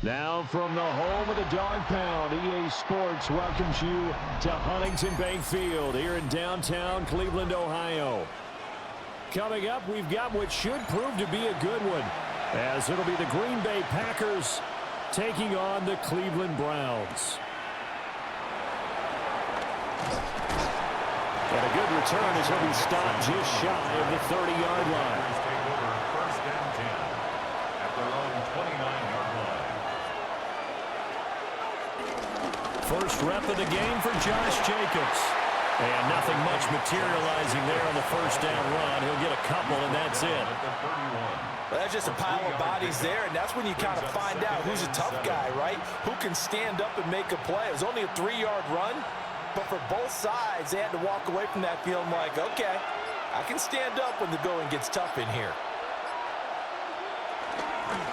Now from the home of the Dog Pound, EA Sports welcomes you to Huntington Bank Field here in downtown Cleveland, Ohio. Coming up, we've got what should prove to be a good one, as it'll be the Green Bay Packers taking on the Cleveland Browns. And a good return as he'll be stopped just shy of the 30-yard line. First down 10 at their own 29-yard line. First rep of the game for Josh Jacobs. And nothing much materializing there on the first down run. He'll get a couple, and that's it. Well, that's just a pile of bodies there, and that's when you kind of find out who's a tough guy, right? Who can stand up and make a play. It was only a 3-yard run, but for both sides, they had to walk away from that feeling like, okay, I can stand up when the going gets tough in here.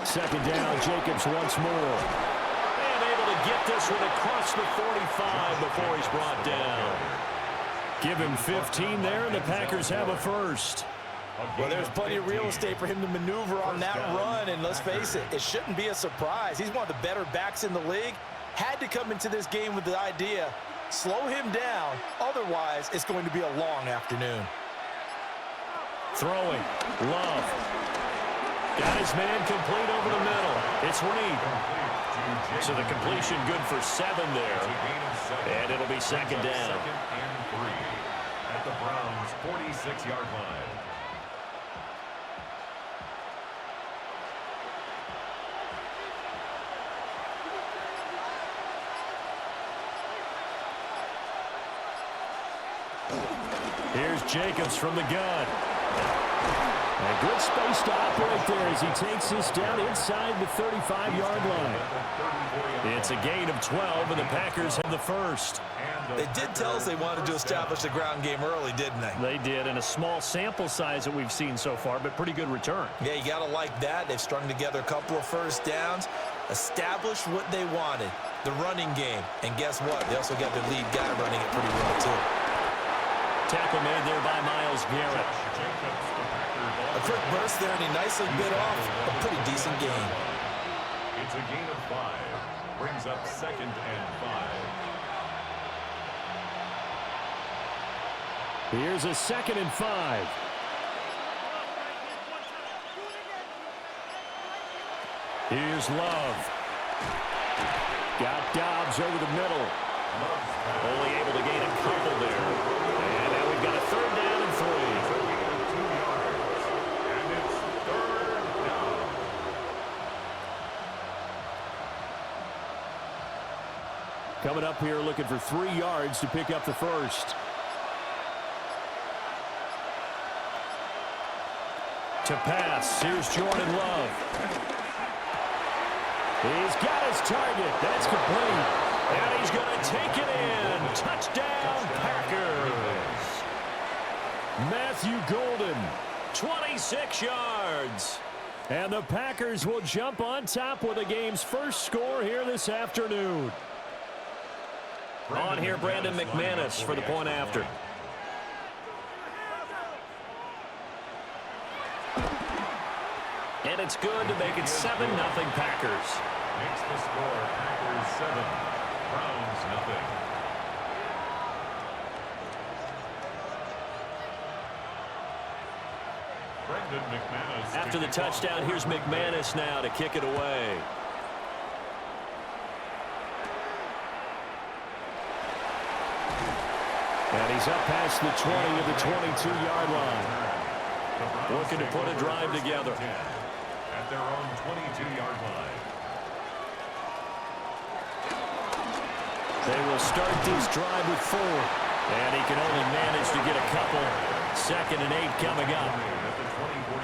Second down, Jacobs once more. And able to get this one across the 45 before he's brought down. Give him 15 there, and the Packers have a first. Well, there's plenty of real estate for him to maneuver on that run, and let's face it, it shouldn't be a surprise. He's one of the better backs in the league. Had to come into this game with the idea, slow him down, otherwise it's going to be a long afternoon. Throwing, Love. Got his man complete over the middle. It's Reed. So the completion good for 7 there. And it'll be second down. Second and 3 at the Browns' 46-yard line. Here's Jacobs from the gun. A good space to operate there as he takes this down inside the 35-yard line. It's a gain of 12, and the Packers have the first. They did tell us they wanted to establish the ground game early, didn't they? They did, and a small sample size that we've seen so far, but pretty good return. Yeah, you got to like that. They've strung together a couple of first downs, established what they wanted, the running game. And guess what? They also got their lead guy running it pretty well, too. Tackle made there by Myles Garrett. A quick burst there, and he nicely bit off a pretty decent gain. It's a gain of 5. Brings up second and 5. Here's a second and 5. Here's Love. Got Dobbs over the middle. Only able to gain a couple there. And now we've got a third down and 3. Coming up here looking for 3 yards to pick up the first. To pass, here's Jordan Love. He's got his target. That's complete. And he's going to take it in. Touchdown, Packers. Matthew Golden, 26 yards. And the Packers will jump on top with the game's first score here this afternoon. On here, Brandon McManus for the point after. And it's good to make it 7-0 Packers. Makes the score Packers 7, Browns 0. Brandon McManus. After the touchdown, here's McManus now to kick it away. And he's up past the 20 of the 22-yard line. Looking to put a drive together. At their own 22-yard line. They will start this drive with 4. And he can only manage to get a couple. Second and 8 coming up.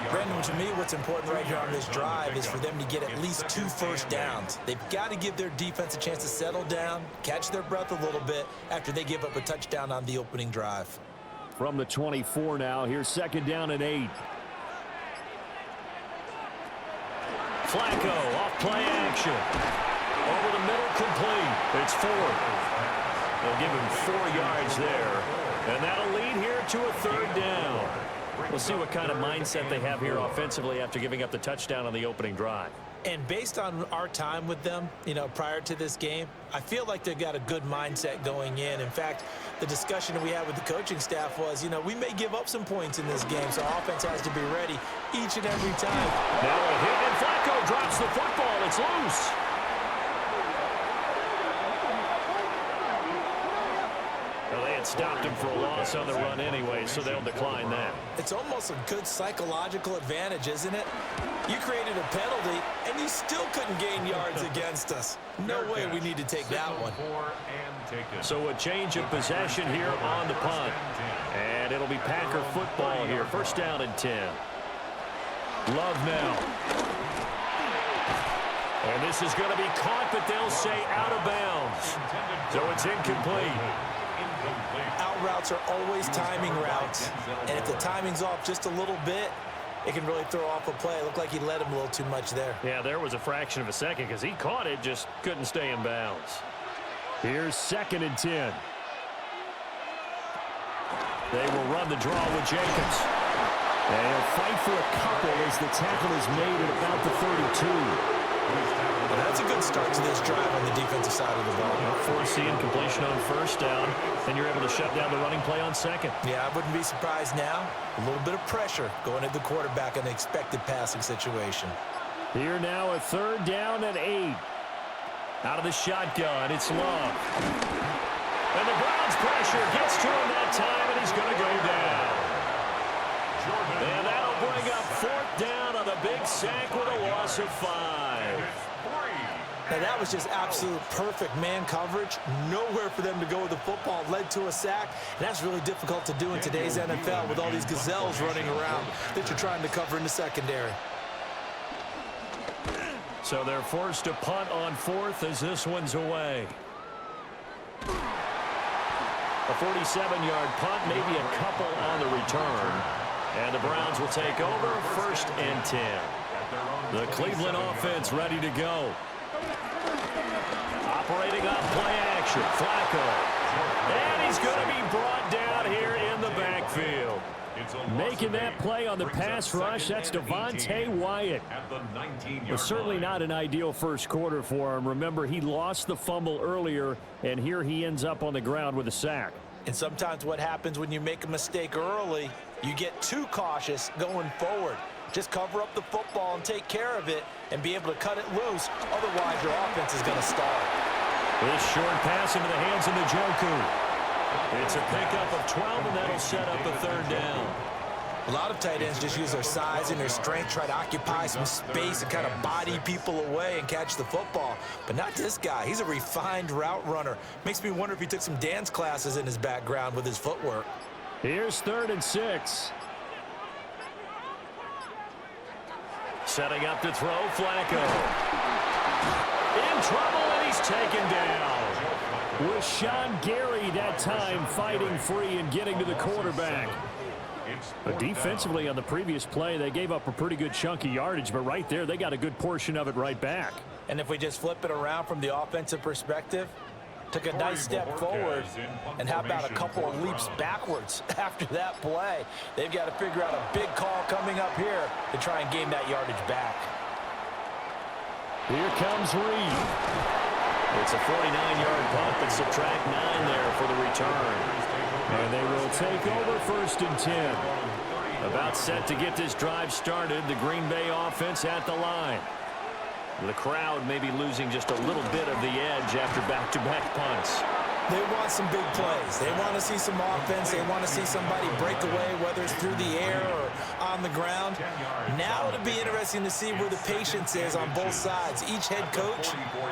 Brandon, to me, what's important right here on this drive is for them to get at least 2 first downs. They've got to give their defense a chance to settle down, catch their breath a little bit after they give up a touchdown on the opening drive. From the 24 now, here's second down and 8. Flacco off play action. Over the middle, complete. It's 4. They'll give him 4 yards there. And that'll lead here to a third down. We'll see what kind of mindset they have here offensively after giving up the touchdown on the opening drive. And based on our time with them, prior to this game, I feel like they've got a good mindset going in. In fact, the discussion that we had with the coaching staff was, we may give up some points in this game, so our offense has to be ready each and every time. Now a hit, and Flacco drops the football. It's loose. Well, they had stopped him for a loss on the run anyway, so they'll decline that. It's almost a good psychological advantage, isn't it? You created a penalty, and you still couldn't gain yards against us. No way we need to take that one. So a change of possession here on the punt. And it'll be Packer football here. First down and 10. Love now. And this is going to be caught, but they'll say out of bounds. So it's incomplete. Out routes are always timing routes. And if the timing's off just a little bit, it can really throw off a play. It looked like he let him a little too much there. Yeah, there was a fraction of a second because he caught it, just couldn't stay in bounds. Here's 2nd and 10. They will run the draw with Jacobs. And he'll fight for a couple as the tackle is made at about the 32. Well, that's a good start to this drive on the defensive side of the ball. Forcing completion on first down, then you're able to shut down the running play on second. Yeah, I wouldn't be surprised now. A little bit of pressure going at the quarterback in an expected passing situation. Here now a 3rd down and 8. Out of the shotgun, it's Love. And the Browns pressure gets to him that time, and he's going to go down. And that'll bring up 4th down on the big sack with a loss of 5. Now that was just absolute perfect man coverage. Nowhere for them to go with the football. Led to a sack. And that's really difficult to do in today's NFL with all these gazelles running around that you're trying to cover in the secondary. So they're forced to punt on 4th as this one's away. A 47-yard punt, maybe a couple on the return. And the Browns will take over 1st and 10. The Cleveland offense ready to go. Operating on play action, Flacco. And he's going to be brought down here in the backfield. Making that play on the pass rush, that's Devontae Wyatt. It was certainly not an ideal first quarter for him. Remember, he lost the fumble earlier, and here he ends up on the ground with a sack. And sometimes what happens when you make a mistake early, you get too cautious going forward. Just cover up the football and take care of it and be able to cut it loose. Otherwise, your offense is going to stall. This short pass into the hands of Njoku. It's a pickup of 12, and that'll set up a 3rd down. A lot of tight ends just use their size and their strength, try to occupy some space and kind of body people away and catch the football. But not this guy. He's a refined route runner. Makes me wonder if he took some dance classes in his background with his footwork. Here's 3rd and 6. Setting up to throw, Flacco. In trouble, and he's taken down. With Sean Gary that time fighting free and getting to the quarterback. But defensively on the previous play, they gave up a pretty good chunk of yardage, but right there, they got a good portion of it right back. And if we just flip it around from the offensive perspective, took a nice step forward, and how about a couple of leaps backwards after that play? They've got to figure out a big call coming up here to try and gain that yardage back. Here comes Reed. It's a 49-yard punt, but subtract 9 there for the return. And they will take over 1st and 10. About set to get this drive started, the Green Bay offense at the line. The crowd may be losing just a little bit of the edge after back-to-back punts. They want some big plays. They want to see some offense. They want to see somebody break away, whether it's through the air or on the ground. Now it'll be interesting to see where the patience is on both sides. Each head coach,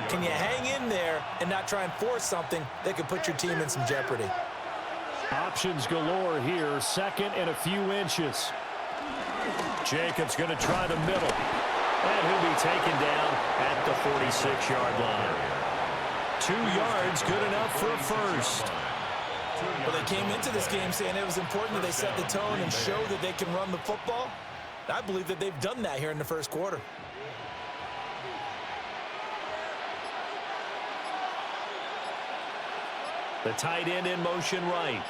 can you hang in there and not try and force something that could put your team in some jeopardy? Options galore here, 2nd and a few inches. Jacobs going to try the middle. And he'll be taken down at the 46-yard line. 2 yards, good enough for a first. Well, they came into this game saying it was important that they set the tone and show that they can run the football. I believe that they've done that here in the first quarter. The tight end in motion right.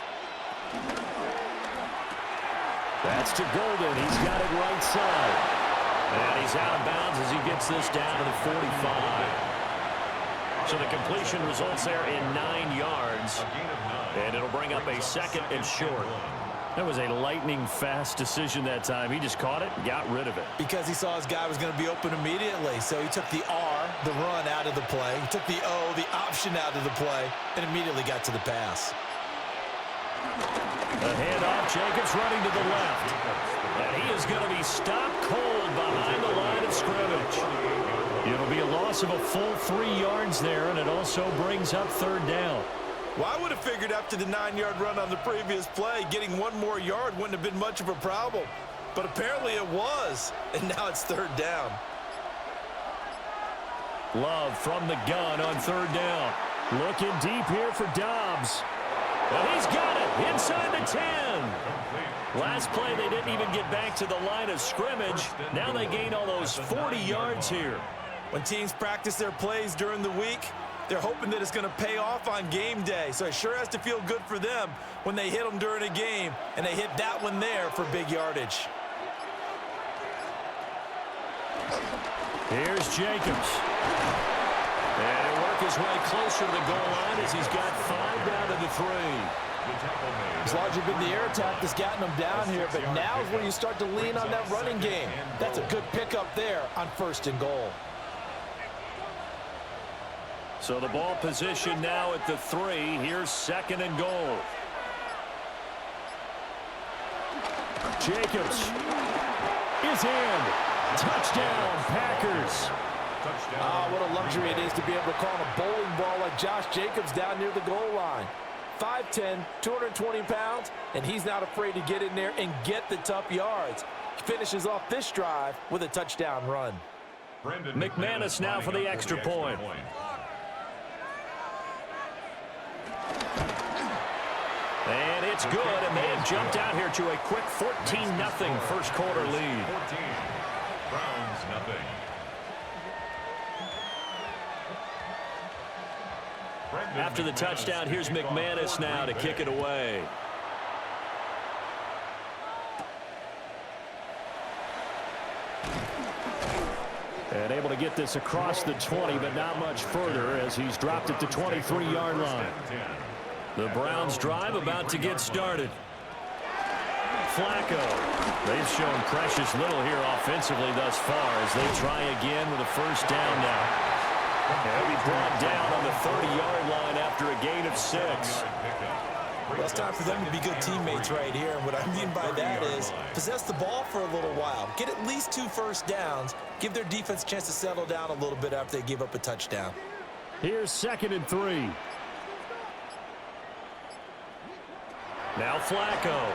That's to Golden. He's got it right side. And he's out of bounds as he gets this down to the 45. So the completion results there in 9 yards. And it'll bring up a 2nd and short. That was a lightning-fast decision that time. He just caught it and got rid of it. Because he saw his guy was going to be open immediately. So he took the R, the run, out of the play. He took the O, the option, out of the play, and immediately got to the pass. The handoff, Jacobs running to the left. And he is going to be stopped cold behind the line of scrimmage. It'll be a loss of a full 3 yards there, and it also brings up 3rd down. Well, I would have figured after the 9-yard run on the previous play, getting 1 more yard wouldn't have been much of a problem. But apparently it was, and now it's 3rd down. Love from the gun on 3rd down. Looking deep here for Dobbs. And he's got it inside the 10. Last play, they didn't even get back to the line of scrimmage. Now they gain all those 40 yards here. When teams practice their plays during the week, they're hoping that it's going to pay off on game day. So it sure has to feel good for them when they hit them during a game, and they hit that one there for big yardage. Here's Jacobs. And he'll work his way closer to the goal line as he's got 5 down to the 3. It's largely been the air attack that's gotten them down here, but now is where you start to lean on that running game. That's a good pickup there on 1st and goal. So the ball position now at the 3. Here's 2nd and goal. Jacobs is in. Touchdown, Packers. Ah, what a luxury it is to be able to call a bowling ball like Josh Jacobs down near the goal line. 5'10", 220 pounds, and he's not afraid to get in there and get the tough yards. He finishes off this drive with a touchdown run. McManus now for the extra point. And it's good, and they have jumped out here to a quick 14-0 first quarter lead. 14, Browns nothing. After the touchdown, here's McManus now to kick it away. And able to get this across the 20, but not much further as he's dropped at the 23-yard line. The Browns drive about to get started. Flacco. They've shown precious little here offensively thus far as they try again with a 1st down now. He'll be brought down on the 30-yard line after a gain of 6. Well, it's time for them to be good teammates right here. And what I mean by that is possess the ball for a little while. Get at least 2 first downs. Give their defense a chance to settle down a little bit after they give up a touchdown. Here's 2nd and 3. Now Flacco.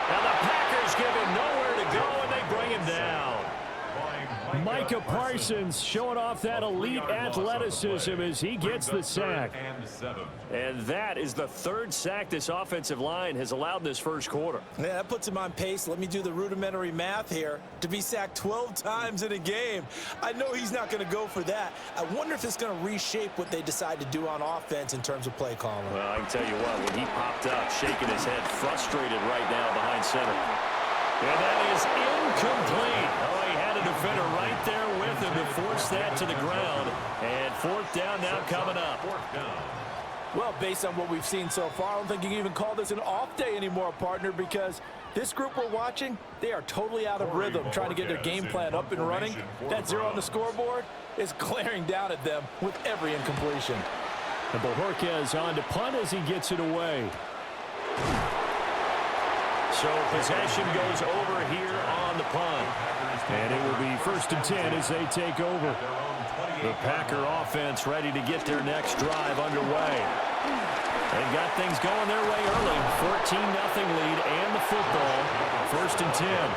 Now the Packers give him nowhere to go, and they bring him down. Micah Parsons showing off that elite athleticism as he gets the sack. And that is the 3rd sack this offensive line has allowed this first quarter. Yeah, that puts him on pace. Let me do the rudimentary math here. To be sacked 12 times in a game, I know he's not going to go for that. I wonder if it's going to reshape what they decide to do on offense in terms of play calling. Well, I can tell you what, when he popped up, shaking his head, frustrated right now behind center. And that is incomplete. Oh, he had a defender right there with him to force that to the ground. And 4th down now coming up. Well, based on what we've seen so far, I don't think you can even call this an off day anymore, partner, because this group we're watching, they are totally out of rhythm, trying to get their game plan up and running. That 0 on the scoreboard is glaring down at them with every incompletion. And Bojorquez on to punt as he gets it away. So possession goes over here on the punt. And it will be 1st and 10 as they take over. The Packer offense ready to get their next drive underway. They've got things going their way early. 14-0 lead and the football. 1st and 10.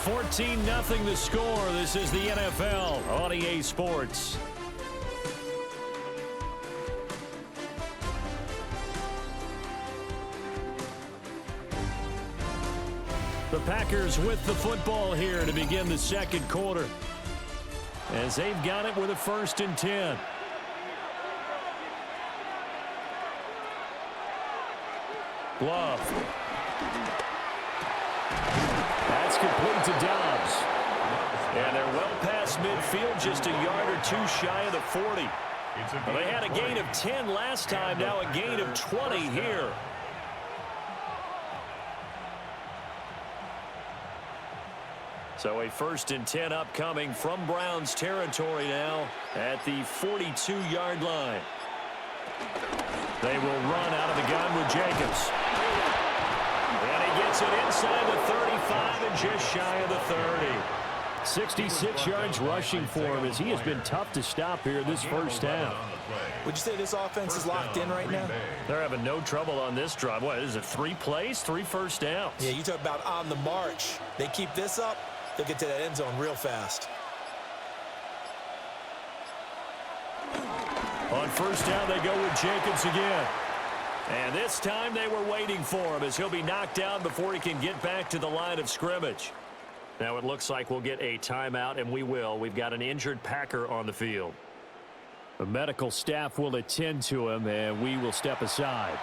14-0 the score. This is the NFL on EA Sports. The Packers with the football here to begin the second quarter, as they've got it with a 1st and 10. Love. That's complete to Dobbs. And they're well past midfield, just a yard or two shy of the 40. Well, they had a gain of 10 last time, now a gain of 20 here. So a 1st and 10 upcoming from Browns territory now at the 42-yard line. They will run out of the gun with Jacobs. And he gets it inside the 35 and just shy of the 30. 66 yards rushing for him as he has been tough to stop here this first half. Would you say this offense is locked in right now? They're having no trouble on this drive. What is it, 3 plays, 3 first downs? Yeah, you talk about on the march. They keep this up, they'll get to that end zone real fast. On first down, they go with Jacobs again. And this time they were waiting for him as he'll be knocked down before he can get back to the line of scrimmage. Now it looks like we'll get a timeout, and we will. We've got an injured Packer on the field. The medical staff will attend to him, and we will step aside.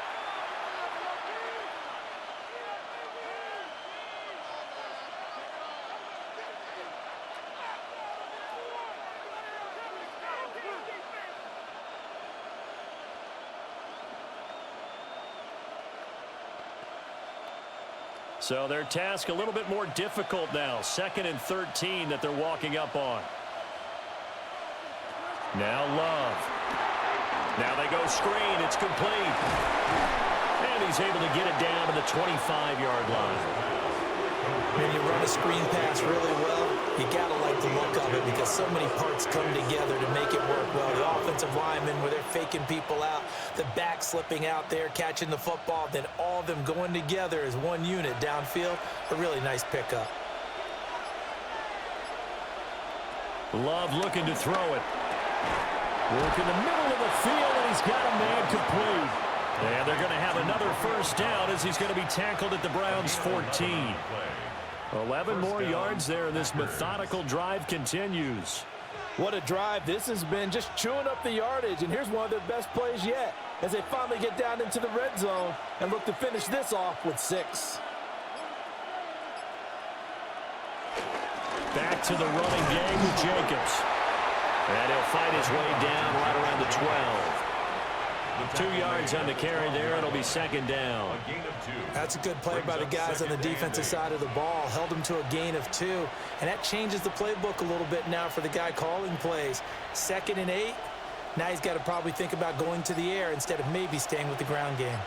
So their task a little bit more difficult now. 2nd and 13 that they're walking up on. Now Love. Now they go screen. It's complete. And he's able to get it down to the 25-yard line. When you run a screen pass really well, you got to like the look of it because so many parts come together to make it work well. The offensive linemen, where they're faking people out, the back slipping out there, catching the football, then all of them going together as one unit downfield. A really nice pickup. Love looking to throw it. Work in the middle of the field, and he's got a man complete. And they're going to have another first down as he's going to be tackled at the Browns' 14. 11 more yards there, and this methodical drive continues. What a drive. This has been just chewing up the yardage, and here's one of their best plays yet as they finally get down into the red zone and look to finish this off with 6. Back to the running game with Jacobs. And he'll fight his way down right around the 12. 2 yards on the carry there. It'll be 2nd down. That's a good play by the guys on the defensive side of the ball. Held him to a gain of 2. And that changes the playbook a little bit now for the guy calling plays. 2nd and 8. Now he's got to probably think about going to the air instead of maybe staying with the ground game.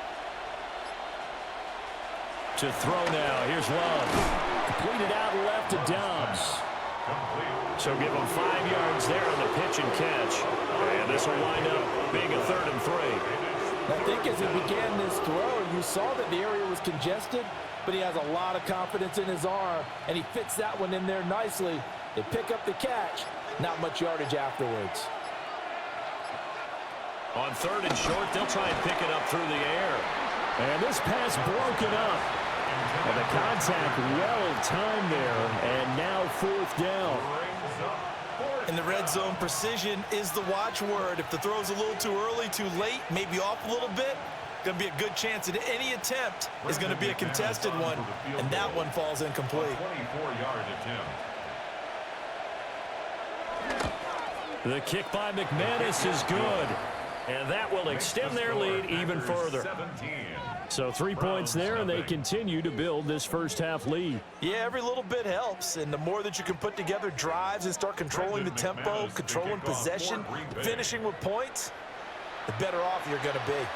To throw now. Here's Love. Completed out left to Dobbs. So give him 5 yards there on the pitch and catch. And this will wind up being a 3rd and 3. I think as he began this throw, you saw that the area was congested, but he has a lot of confidence in his arm, and he fits that one in there nicely. They pick up the catch, not much yardage afterwards. On 3rd and short, they'll try and pick it up through the air. And this pass broken up. And the contact well timed there, and now 4th down. In the red zone, precision is the watchword. If the throw's a little too early, too late, maybe off a little bit, going to be a good chance that any attempt is going to be a contested one, and that one falls incomplete. 24-yard attempt. The kick by McManus is good, and that will extend their lead even further. So 3 points there, and they continue to build this first half lead. Yeah, every little bit helps, and the more that you can put together drives and start controlling the tempo, controlling possession, finishing with points, the better off you're going to be.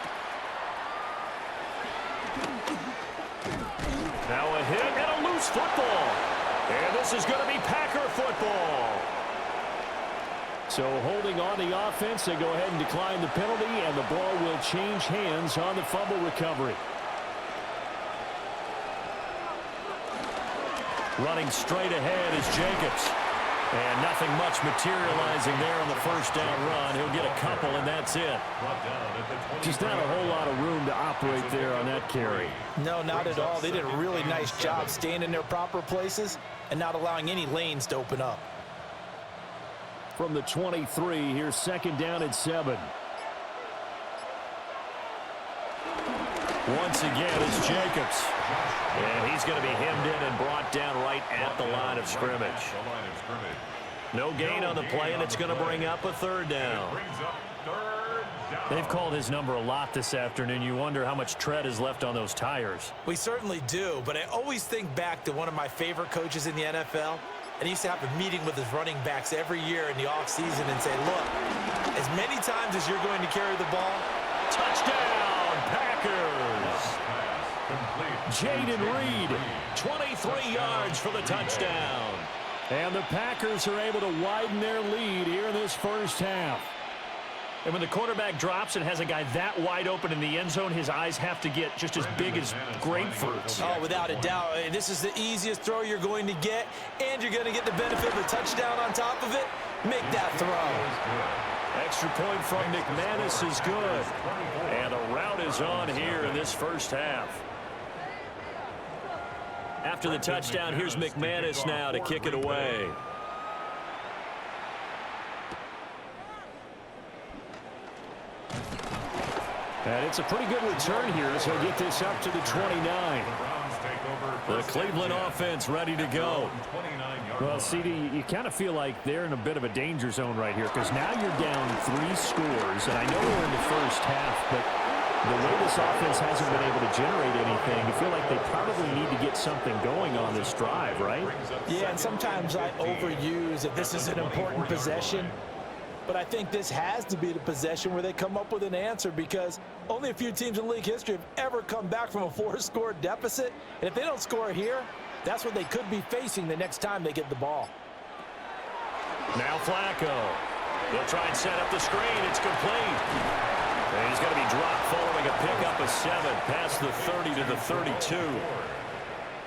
Now a hit and a loose football. And this is going to be Packer football. So holding on the offense, they go ahead and decline the penalty, and the ball will change hands on the fumble recovery. Running straight ahead is Jacobs. And nothing much materializing there on the first down run. He'll get a couple, and that's it. Just not a whole lot of room to operate there on that carry. No, not at all. They did a really nice job staying in their proper places and not allowing any lanes to open up. From the 23, here's 2nd down and 7. Once again, it's Jacobs. And he's going to be hemmed in and brought down right at the line of scrimmage. No gain on the play, and it's going to bring up a third down. They've called his number a lot this afternoon. You wonder how much tread is left on those tires. We certainly do, but I always think back to one of my favorite coaches in the NFL, and he used to have a meeting with his running backs every year in the offseason and say, look, as many times as you're going to carry the ball, Touchdown, Packers! Jaden Reed, 23 yards for the touchdown. And the Packers are able to widen their lead here in this first half. And when the quarterback drops and has a guy that wide open in the end zone, his eyes have to get just as big as grapefruits. oh, without a doubt, this is the easiest throw you're going to get, and you're going to get the benefit of a touchdown on top of it. Make that throw. Extra point from McManus is good. And the route is on here in this first half. After the touchdown, here's McManus now to kick it away. And it's a pretty good return here as he'll get this up to the 29. The Cleveland offense ready to go. Well, CD, you kind of feel like they're in a bit of a danger zone right here because now you're down 3 scores, and I know we're in the first half, but the way this offense hasn't been able to generate anything, you feel like they probably need to get something going on this drive, right? Yeah, and sometimes I overuse that this is an important possession. But I think this has to be the possession where they come up with an answer because only a few teams in league history have ever come back from a 4-score deficit. And if they don't score here, that's what they could be facing the next time they get the ball. Now Flacco. They'll try and set up the screen. It's complete. And he's going to be dropped following a pickup of 7 past the 30 to the 32.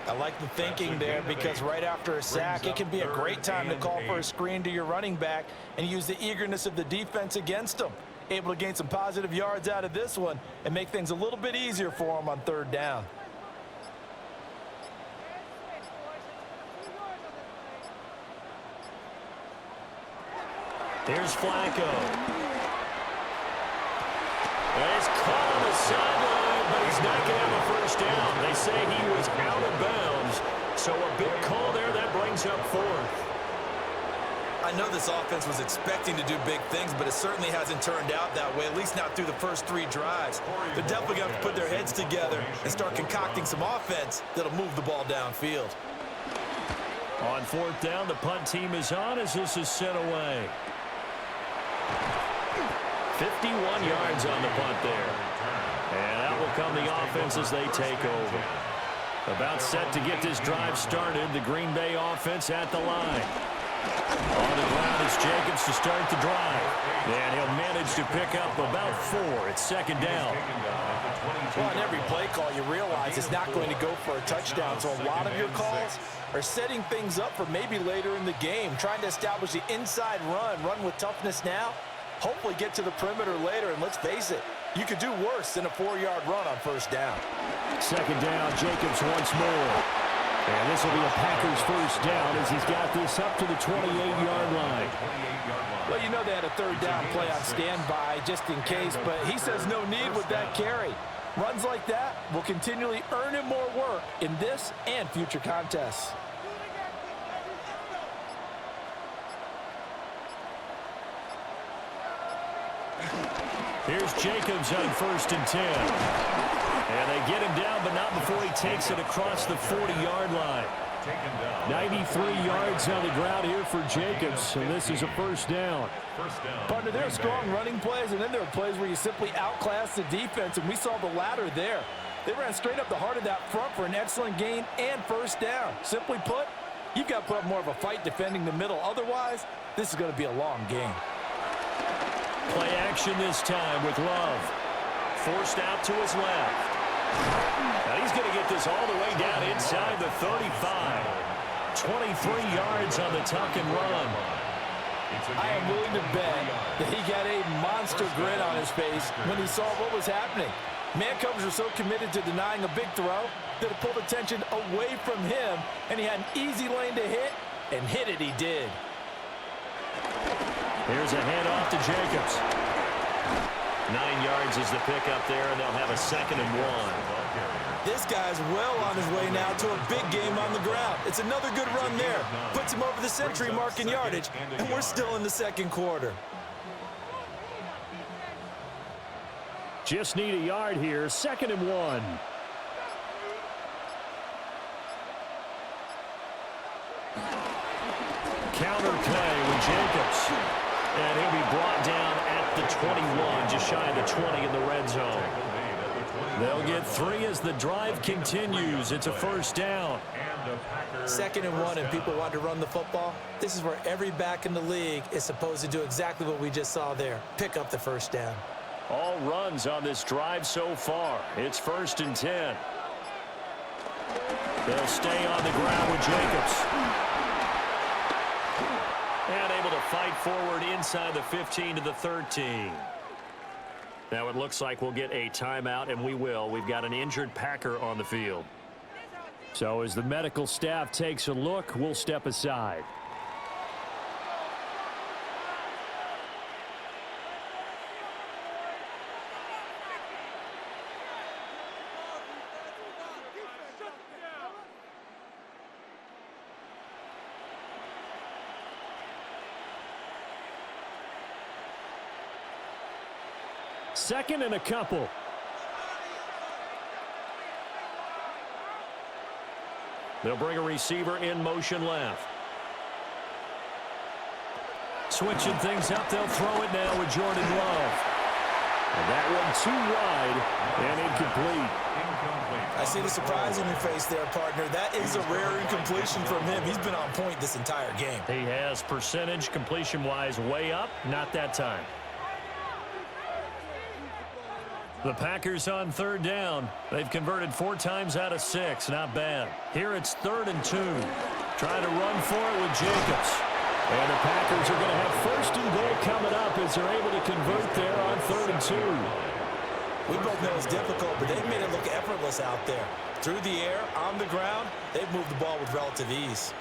I like the thinking there because right after a sack, it can be a great time to call for a screen to your running back and use the eagerness of the defense against them. Able to gain some positive yards out of this one and make things a little bit easier for them on third down. Here's Flacco. He's caught on the sideline, but he's not going to have a first down. They say he was out of bounds, so a big call there. That brings up 4th. I know this offense was expecting to do big things, but it certainly hasn't turned out that way, at least not through the first 3 drives. They're definitely going to have to put their heads together and start concocting some offense that'll move the ball downfield. On 4th down, the punt team is on as this is sent away. 51 yards on the punt there. And out will come the offense as they take over. About set to get this drive started. The Green Bay offense at the line. On the ground is Jacobs to start the drive. And he'll manage to pick up about 4. It's 2nd down. Well, on every play call, you realize it's not going to go for a touchdown. So a lot of your calls are setting things up for maybe later in the game, trying to establish the inside run with toughness now. Hopefully get to the perimeter later, and let's face it, you could do worse than a 4-yard run on first down. 2nd down, Jacobs once more. And this will be a Packers first down as he's got this up to the 28-yard line. Well, you know they had a 3rd down play on standby just in case, but he says no need with that carry. Runs like that will continually earn him more work in this and future contests. Here's Jacobs on 1st and 10. And they get him down, but not before he takes it across the 40-yard line. 93 yards on the ground here for Jacobs, and this is a first down. Partner, there are strong running plays, and then there are plays where you simply outclass the defense, and we saw the latter there. They ran straight up the heart of that front for an excellent gain and first down. Simply put, you've got to put up more of a fight defending the middle. Otherwise, this is going to be a long game. Play action this time with Love. Forced out to his left. Now he's going to get this all the way down inside the 35. 23 yards on the tuck and run. I am willing to bet that he got a monster grin on his face when he saw what was happening. Man coverage was so committed to denying a big throw that it pulled attention away from him, and he had an easy lane to hit, and hit it he did. Here's a handoff to Jacobs. 9 yards is the pickup there, and they'll have a 2nd and 1. This guy's well on his way now to a big game on the ground. It's another good run there. Puts him over the century mark in yardage, and we're still in the second quarter. Just need a yard here. 2nd and 1. Counter play with Jacobs. And he'll be brought down at the 21, just shy of the 20 in the red zone. They'll get 3 as the drive continues. It's a 1st down. 2nd and 1, and people want to run the football. This is where every back in the league is supposed to do exactly what we just saw there. Pick up the 1st down. All runs on this drive so far. It's 1st and 10. They'll stay on the ground with Jacobs. And able to fight forward inside the 15 to the 13. Now it looks like we'll get a timeout, and we will. We've got an injured Packer on the field. So as the medical staff takes a look, we'll step aside. Second and a couple. They'll bring a receiver in motion left. Switching things up, they'll throw it now with Jordan Love. And that one too wide and incomplete. I see the surprise on your face there, partner. That is a rare incompletion from him. He's been on point this entire game. He has percentage completion-wise way up, not that time. The Packers on 3rd down. They've converted 4 times out of 6. Not bad. Here it's 3rd and 2. Trying to run for it with Jacobs. And the Packers are going to have 1st and goal coming up as they're able to convert there on 3rd and 2. We both know it's difficult, but they've made it look effortless out there. Through the air, on the ground, they've moved the ball with relative ease.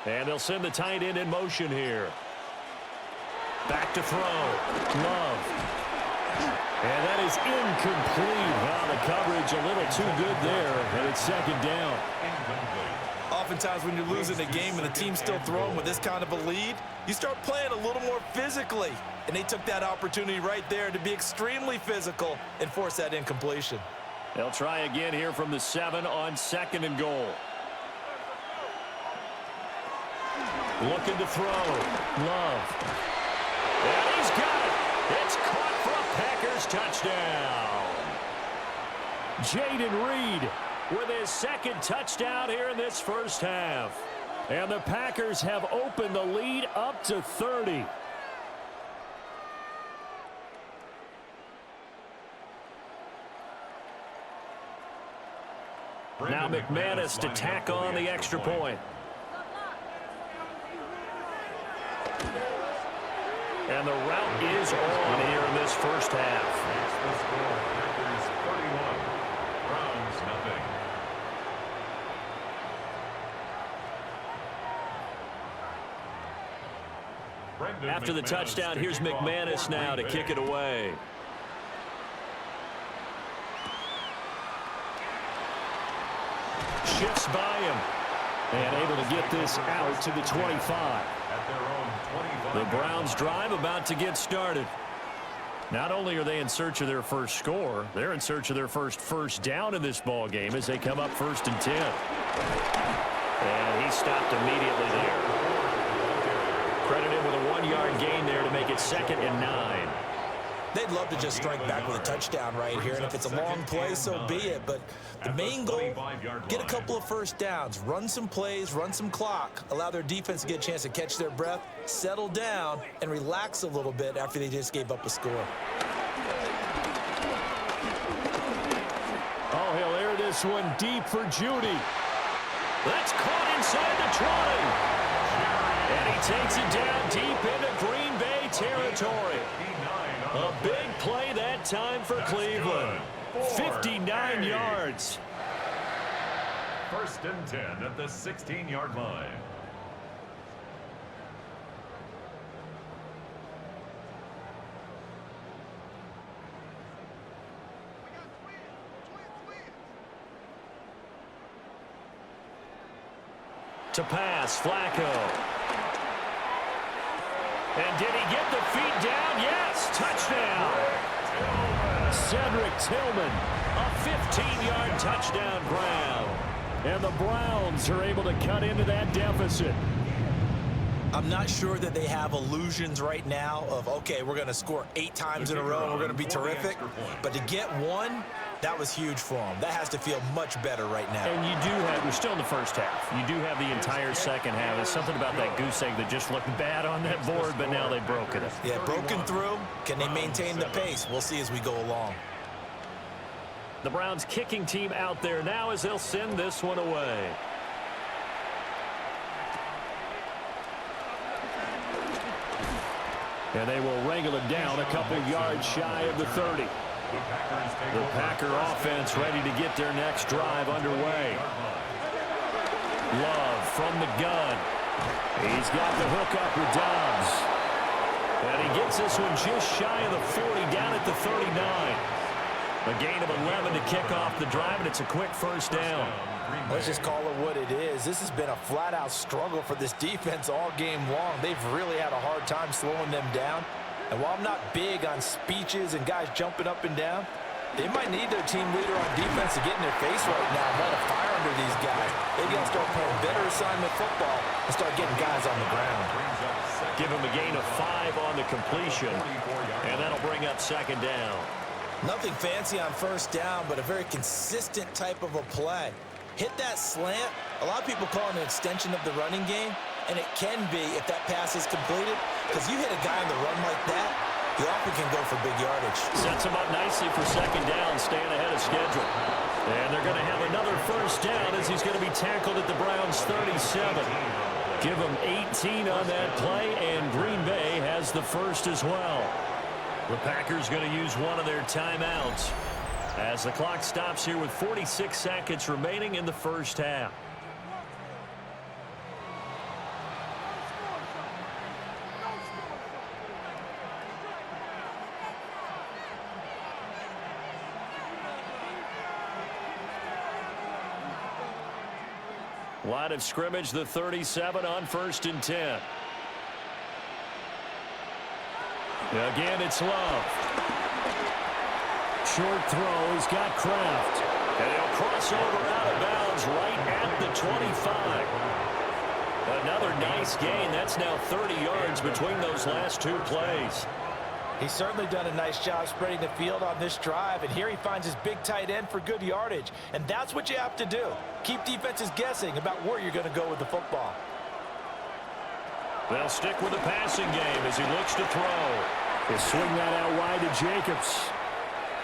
And they'll send the tight end in motion here. Back to throw. Love. And that is incomplete. Wow, the coverage a little too good there. And it's 2nd down. Oftentimes when you're losing a game and the team's still throwing with this kind of a lead, you start playing a little more physically. And they took that opportunity right there to be extremely physical and force that incompletion. They'll try again here from the 7 on 2nd and goal. Looking to throw. Love. And he's got it. It's caught for a Packers touchdown. Jaden Reed with his 2nd touchdown here in this 1st half. And the Packers have opened the lead up to 30. Now McManus to tack on the extra point. And the route is on here in this 1st half. The score, Packers 41, Browns nothing. After the touchdown, here's McManus now to kick it away. Shifts by him. And able to get this out to the 25. The Browns drive about to get started. Not only are they in search of their first score, they're in search of their first down in this ball game as they come up 1st and 10. And he stopped immediately there. Credit him with a 1-yard gain there to make it 2nd and 9. They'd love to just strike back with a touchdown right here, and if it's a long play, so be it. But the main goal, get a couple of 1st downs, run some plays, run some clock, allow their defense to get a chance to catch their breath, settle down, and relax a little bit after they just gave up a score. Oh, he'll air this one deep for Judy. That's caught inside the 20. And he takes it down deep into Green Bay territory. A big play that time for Cleveland. 59 yards. First and 10 at the 16-yard line. To pass, Flacco. And did he get the feet down? Yes, touchdown. Cedric Tillman, a 15-yard touchdown grab. And the Browns are able to cut into that deficit. I'm not sure that they have illusions right now of, okay, we're going to score 8 times in a row and we're going to be terrific. But to get one, that was huge for them. That has to feel much better right now. And you do have, we're still in the first half. You do have the entire second half. There's something about that goose egg that just looked bad on that board, but now they've broken it. Yeah, broken through. Can they maintain the pace? We'll see as we go along. The Browns kicking team out there now as they'll send this one away. And they will wrangle it down a couple yards shy of the 30. The Packer offense ready to get their next drive underway. Love from the gun. He's got the hook up with Dobbs. And he gets this one just shy of the 40, down at the 39. A gain of 11 to kick off the drive, and it's a quick first down. Let's just call it what it is. This has been a flat-out struggle for this defense all game long. They've really had a hard time slowing them down. And while I'm not big on speeches and guys jumping up and down, they might need their team leader on defense to get in their face right now and light a fire under these guys. They got to start playing better assignment football and start getting guys on the ground. Give him a gain of 5 on the completion, and that'll bring up second down. Nothing fancy on first down, but a very consistent type of a play. Hit that slant. A lot of people call it an extension of the running game, and it can be if that pass is completed, because you hit a guy on the run like that, you often can go for big yardage. Sets him up nicely for second down, staying ahead of schedule. And they're going to have another first down as he's going to be tackled at the Browns' 37. Give him 18 on that play, and Green Bay has the first as well. The Packers going to use one of their timeouts as the clock stops here with 46 seconds remaining in the first half. Line of scrimmage, the 37 on first and 10. Again, it's Love. Short throw, he's got Kraft. And he'll cross over out of bounds right at the 25. Another nice gain. That's now 30 yards between those last two plays. He's certainly done a nice job spreading the field on this drive, and here he finds his big tight end for good yardage. And that's what you have to do. Keep defenses guessing about where you're going to go with the football. They'll stick with the passing game as he looks to throw. He'll swing that out wide to Jacobs.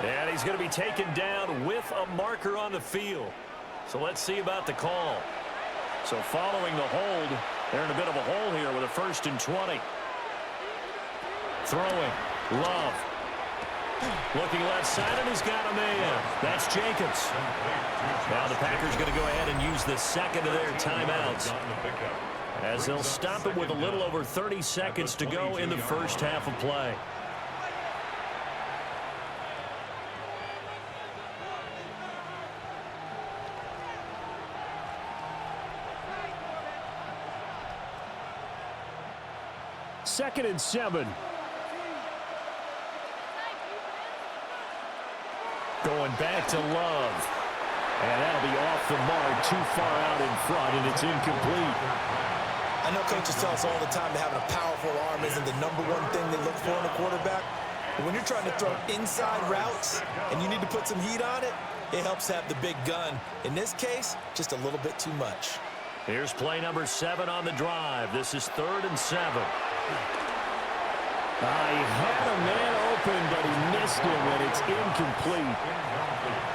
And he's going to be taken down with a marker on the field. So let's see about the call. So following the hold, they're in a bit of a hole here with a first and 20. Throwing. Love. Looking left side, and he's got a man. That's Jacobs. Now the Packers going to go ahead and use the second of their timeouts, as they'll stop it with a little over 30 seconds to go in the first half of play. Second and 7. Going back to Love. And that'll be off the mark, too far out in front, and it's incomplete. I know coaches tell us all the time that having a powerful arm isn't the number one thing they look for in a quarterback. But when you're trying to throw inside routes and you need to put some heat on it, it helps have the big gun. In this case, just a little bit too much. Here's play number 7 on the drive. This is 3rd and 7. He had a man open, but he missed him, and it's incomplete.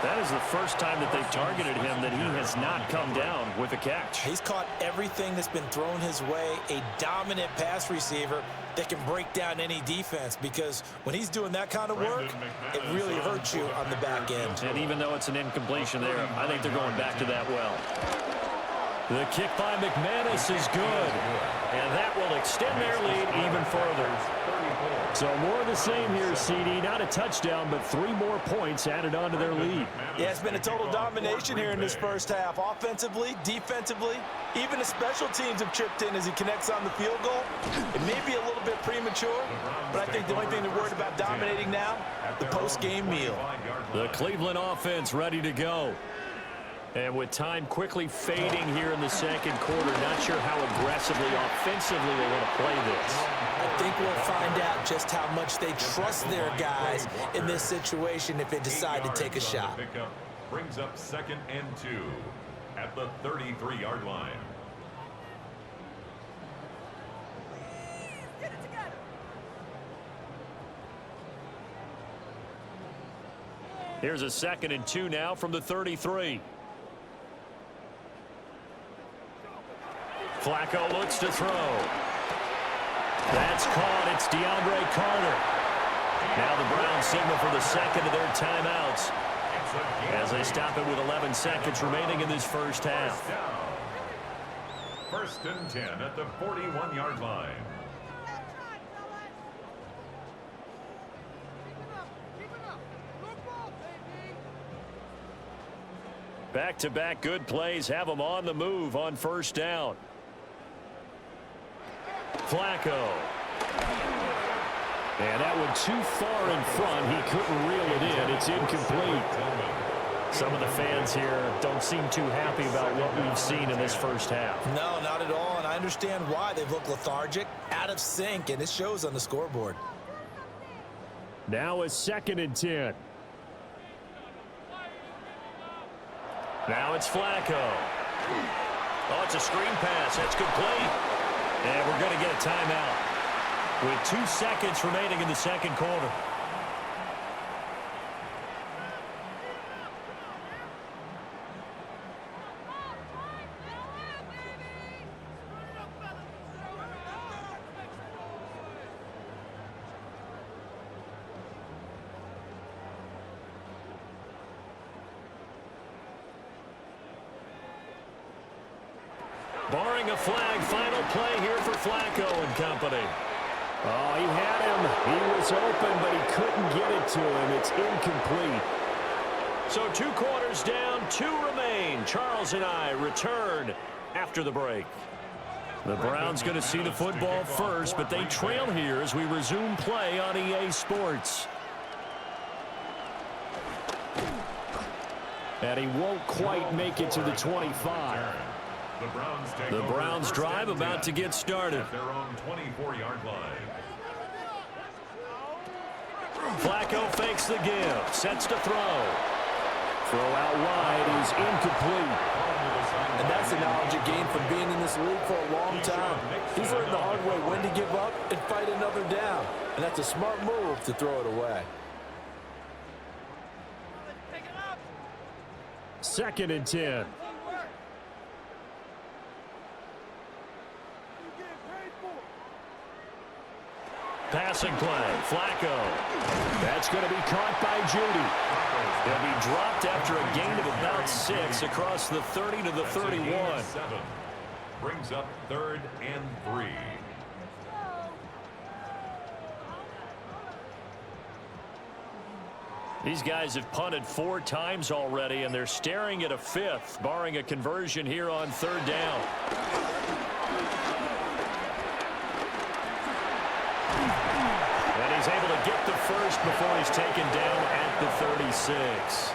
That is the first time that they've targeted him that he has not come down with a catch. He's caught everything that's been thrown his way, a dominant pass receiver that can break down any defense, because when he's doing that kind of work, it really hurts you on the back end. And even though it's an incompletion there, I think they're going back to that well. The kick by McManus is good, and that will extend their lead even further. So more of the same here, CD. Not a touchdown, but 3 more points added on to their lead. Yeah, it's been a total domination here in this first half. Offensively, defensively, even the special teams have chipped in as he connects on the field goal. It may be a little bit premature, but I think the only thing they're worried about dominating now, the post-game meal. The Cleveland offense ready to go. And with time quickly fading here in the second quarter, not sure how aggressively, offensively they want to play this. I think we'll find out just how much they trust their guys in this situation if they decide to take a shot. Brings up 2nd and 2 at the 33-yard line. Here's a 2nd and 2 now from the 33. Flacco looks to throw. That's caught. It's DeAndre Carter. Now the Browns signal for the second of their timeouts as they stop it with 11 seconds remaining in this first half. 1st and 10 at the 41-yard line. Back-to-back good plays have them on the move on first down. Flacco. And that one too far in front. He couldn't reel it in. It's incomplete. Some of the fans here don't seem too happy about what we've seen in this first half. No, not at all, and I understand why. They've looked lethargic, out of sync, and it shows on the scoreboard. Now a 2nd and 10. Now it's Flacco. Oh, it's a screen pass. That's complete. And we're going to get a timeout with 2 seconds remaining in the second quarter. Barring a flag, final play here for Flacco and company. Oh, he had him. He was open, but he couldn't get it to him. It's incomplete. So 2 quarters down, 2 remain. Charles and I return after the break. The Browns going to see the football first, but they trail here as we resume play on EA Sports. And he won't quite make it to the 25. The Browns drive about to get started. At their own 24-yard line. Flacco fakes the give, sets to throw. Throw out wide is incomplete. And that's the knowledge he gained from being in this league for a long time. He's learned the hard way when to give up and fight another down. And that's a smart move to throw it away. 2nd and 10. Passing play, Flacco. That's going to be caught by Judy. He'll be dropped after a gain of about 6 across the 30 to the 31. Brings up 3rd and 3. These guys have punted 4 times already, and they're staring at a 5th, barring a conversion here on 3rd down. And he's able to get the first before he's taken down at the 36.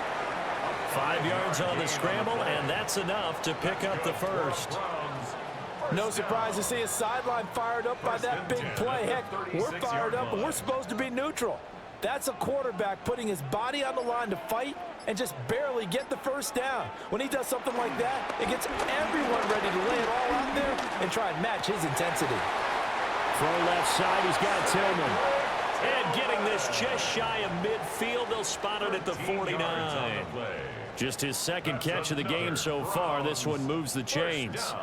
5 yards on the scramble, and that's enough to pick up the first. No surprise to see his sideline fired up by that big play. Heck, we're fired up, and we're supposed to be neutral. That's a quarterback putting his body on the line to fight and just barely get the first down. When he does something like that, it gets everyone ready to lay it all out there and try and match his intensity. From left side, he's got Tillman. And getting this just shy of midfield. They'll spot it at the 49. Just his second catch of the game so far. This one moves the chains.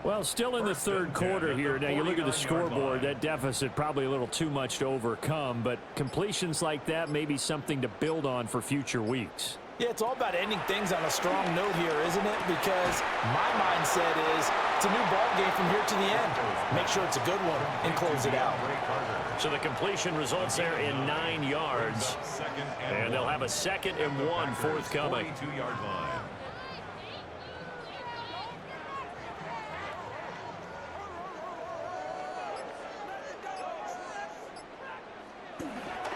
Well, still in the third quarter here. Now, you look at the scoreboard, that deficit probably a little too much to overcome, but completions like that may be something to build on for future weeks. Yeah, it's all about ending things on a strong note here, isn't it? Because my mindset is it's a new ball game from here to the end. Make sure it's a good one and close it out. So the completion results there in 9 yards. And they'll have a 2nd and 1 forthcoming. 42-yard line.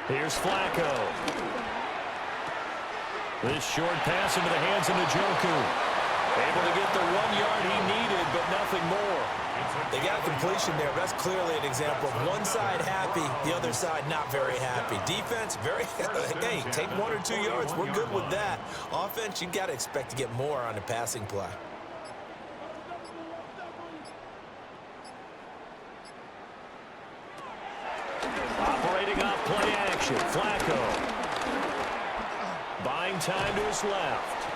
Here's Flacco. This short pass into the hands of Njoku. Able to get the 1 yard he needed, but nothing more. They got a completion there. That's clearly an example of one side happy, the other side not very happy. Defense, very, hey, take 1 or 2 yards. We're good with that. Offense, you got to expect to get more on the passing play. Operating off play action. Flacco. Buying time to his left.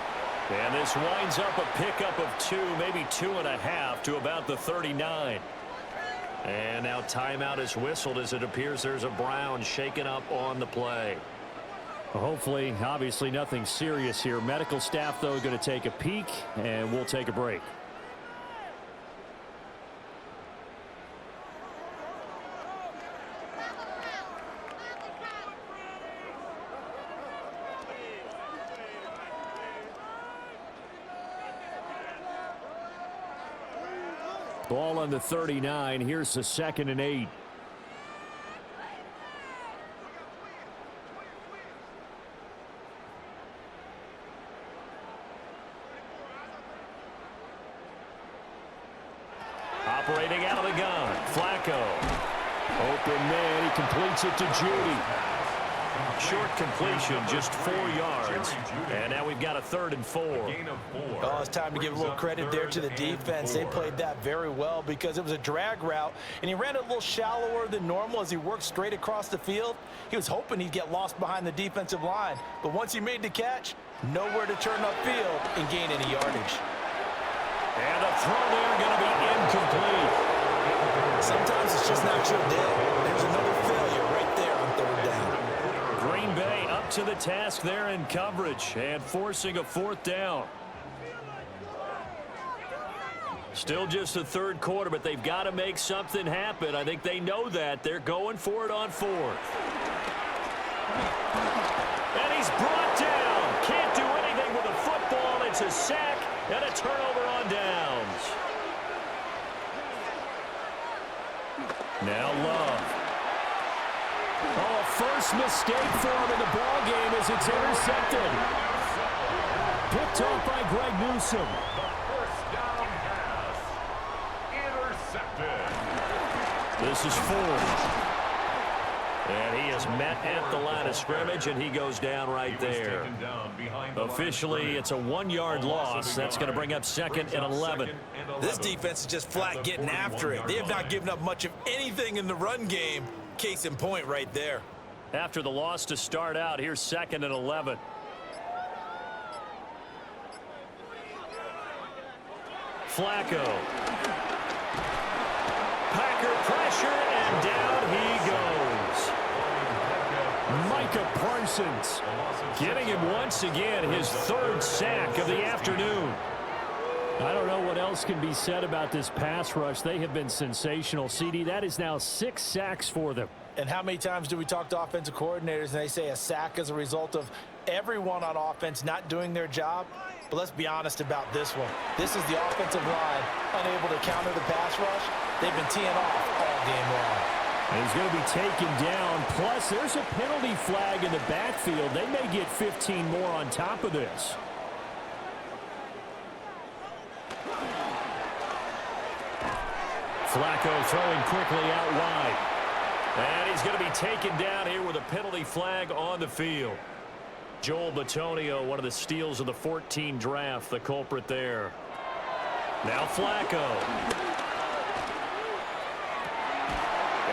And this winds up a pickup of 2, maybe 2.5 to about the 39. And now timeout is whistled as it appears there's a Brown shaken up on the play. Well, hopefully, obviously nothing serious here. Medical staff, though, going to take a peek, and we'll take a break. Ball on the 39. Here's the 2nd and 8. Operating out of the gun. Flacco. Open man. He completes it to Judy. Short completion, just 4 yards. And now we've got a 3rd and 4. Oh, it's time to give a little credit there to the defense. They played that very well because it was a drag route, and he ran it a little shallower than normal as he worked straight across the field. He was hoping he'd get lost behind the defensive line, but once he made the catch, nowhere to turn upfield and gain any yardage. And a throw there going to be incomplete. Sometimes it's just not your day. There's another failure right there on 3rd down. Green Bay up to the task there in coverage and forcing a 4th down. Still just the 3rd quarter, but they've got to make something happen. I think they know that. They're going for it on 4th. And he's brought down. Can't do anything with a football. It's a sack and a turnover on downs. Now Love. Oh, a first mistake for him in the ball game as it's intercepted. Picked off by Greg Newsome. First down pass. Intercepted. This is 4th. And he is met at the line of scrimmage, and he goes down right there. Officially, it's a 1-yard loss. That's going to bring up 2nd and 11. This defense is just flat getting after it. They have not given up much of anything in the run game. Case in point right there. After the loss to start out, here's 2nd and 11. Flacco. Packer pressure, and down he goes. Micah Parsons getting him once again, his 3rd sack of the afternoon. I don't know what else can be said about this pass rush. They have been sensational. CD, that is now 6 sacks for them. And how many times do we talk to offensive coordinators and they say a sack as a result of everyone on offense not doing their job? But let's be honest about this one. This is the offensive line unable to counter the pass rush. They've been teeing off all game long. And he's going to be taken down. Plus, there's a penalty flag in the backfield. They may get 15 more on top of this. Flacco throwing quickly out wide. And he's going to be taken down here with a penalty flag on the field. Joel Bitonio, one of the steals of the 14 draft, the culprit there. Now Flacco.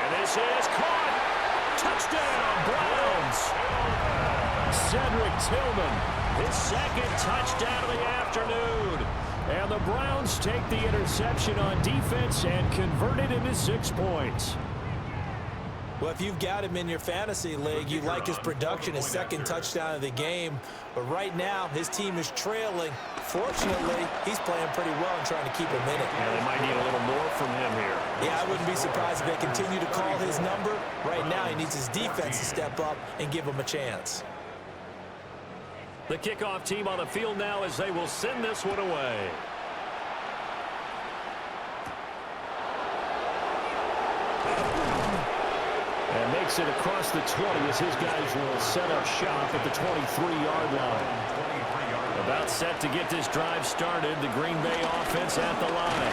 And this is caught. Touchdown, Browns. Cedric Tillman, his second touchdown of the afternoon. And the Browns take the interception on defense and convert it into 6 points. Well, if you've got him in your fantasy league, you like his production, his second touchdown of the game. But right now, his team is trailing. Fortunately, he's playing pretty well and trying to keep him in it. Yeah, they might need a little more from him here. Yeah, I wouldn't be surprised if they continue to call his number. Right now, he needs his defense to step up and give him a chance. The kickoff team on the field now as they will send this one away. And makes it across the 20 as his guys will set up shop at the 23-yard line. About set to get this drive started. The Green Bay offense at the line.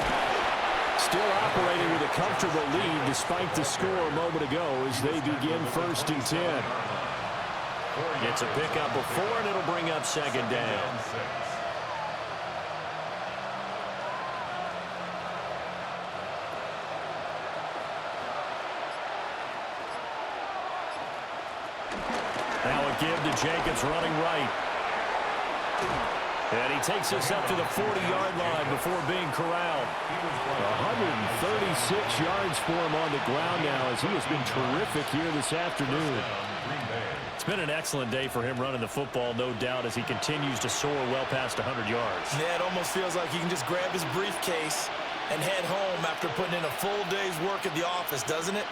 Still operating with a comfortable lead despite the score a moment ago as they begin 1st and 10. It's a pickup of 4, and it'll bring up 2nd down. Now a give to Jacobs running right. And he takes us up to the 40-yard line before being corralled. 136 yards for him on the ground now as he has been terrific here this afternoon. It's been an excellent day for him running the football, no doubt, as he continues to soar well past 100 yards. Yeah, it almost feels like he can just grab his briefcase and head home after putting in a full day's work at the office, doesn't it?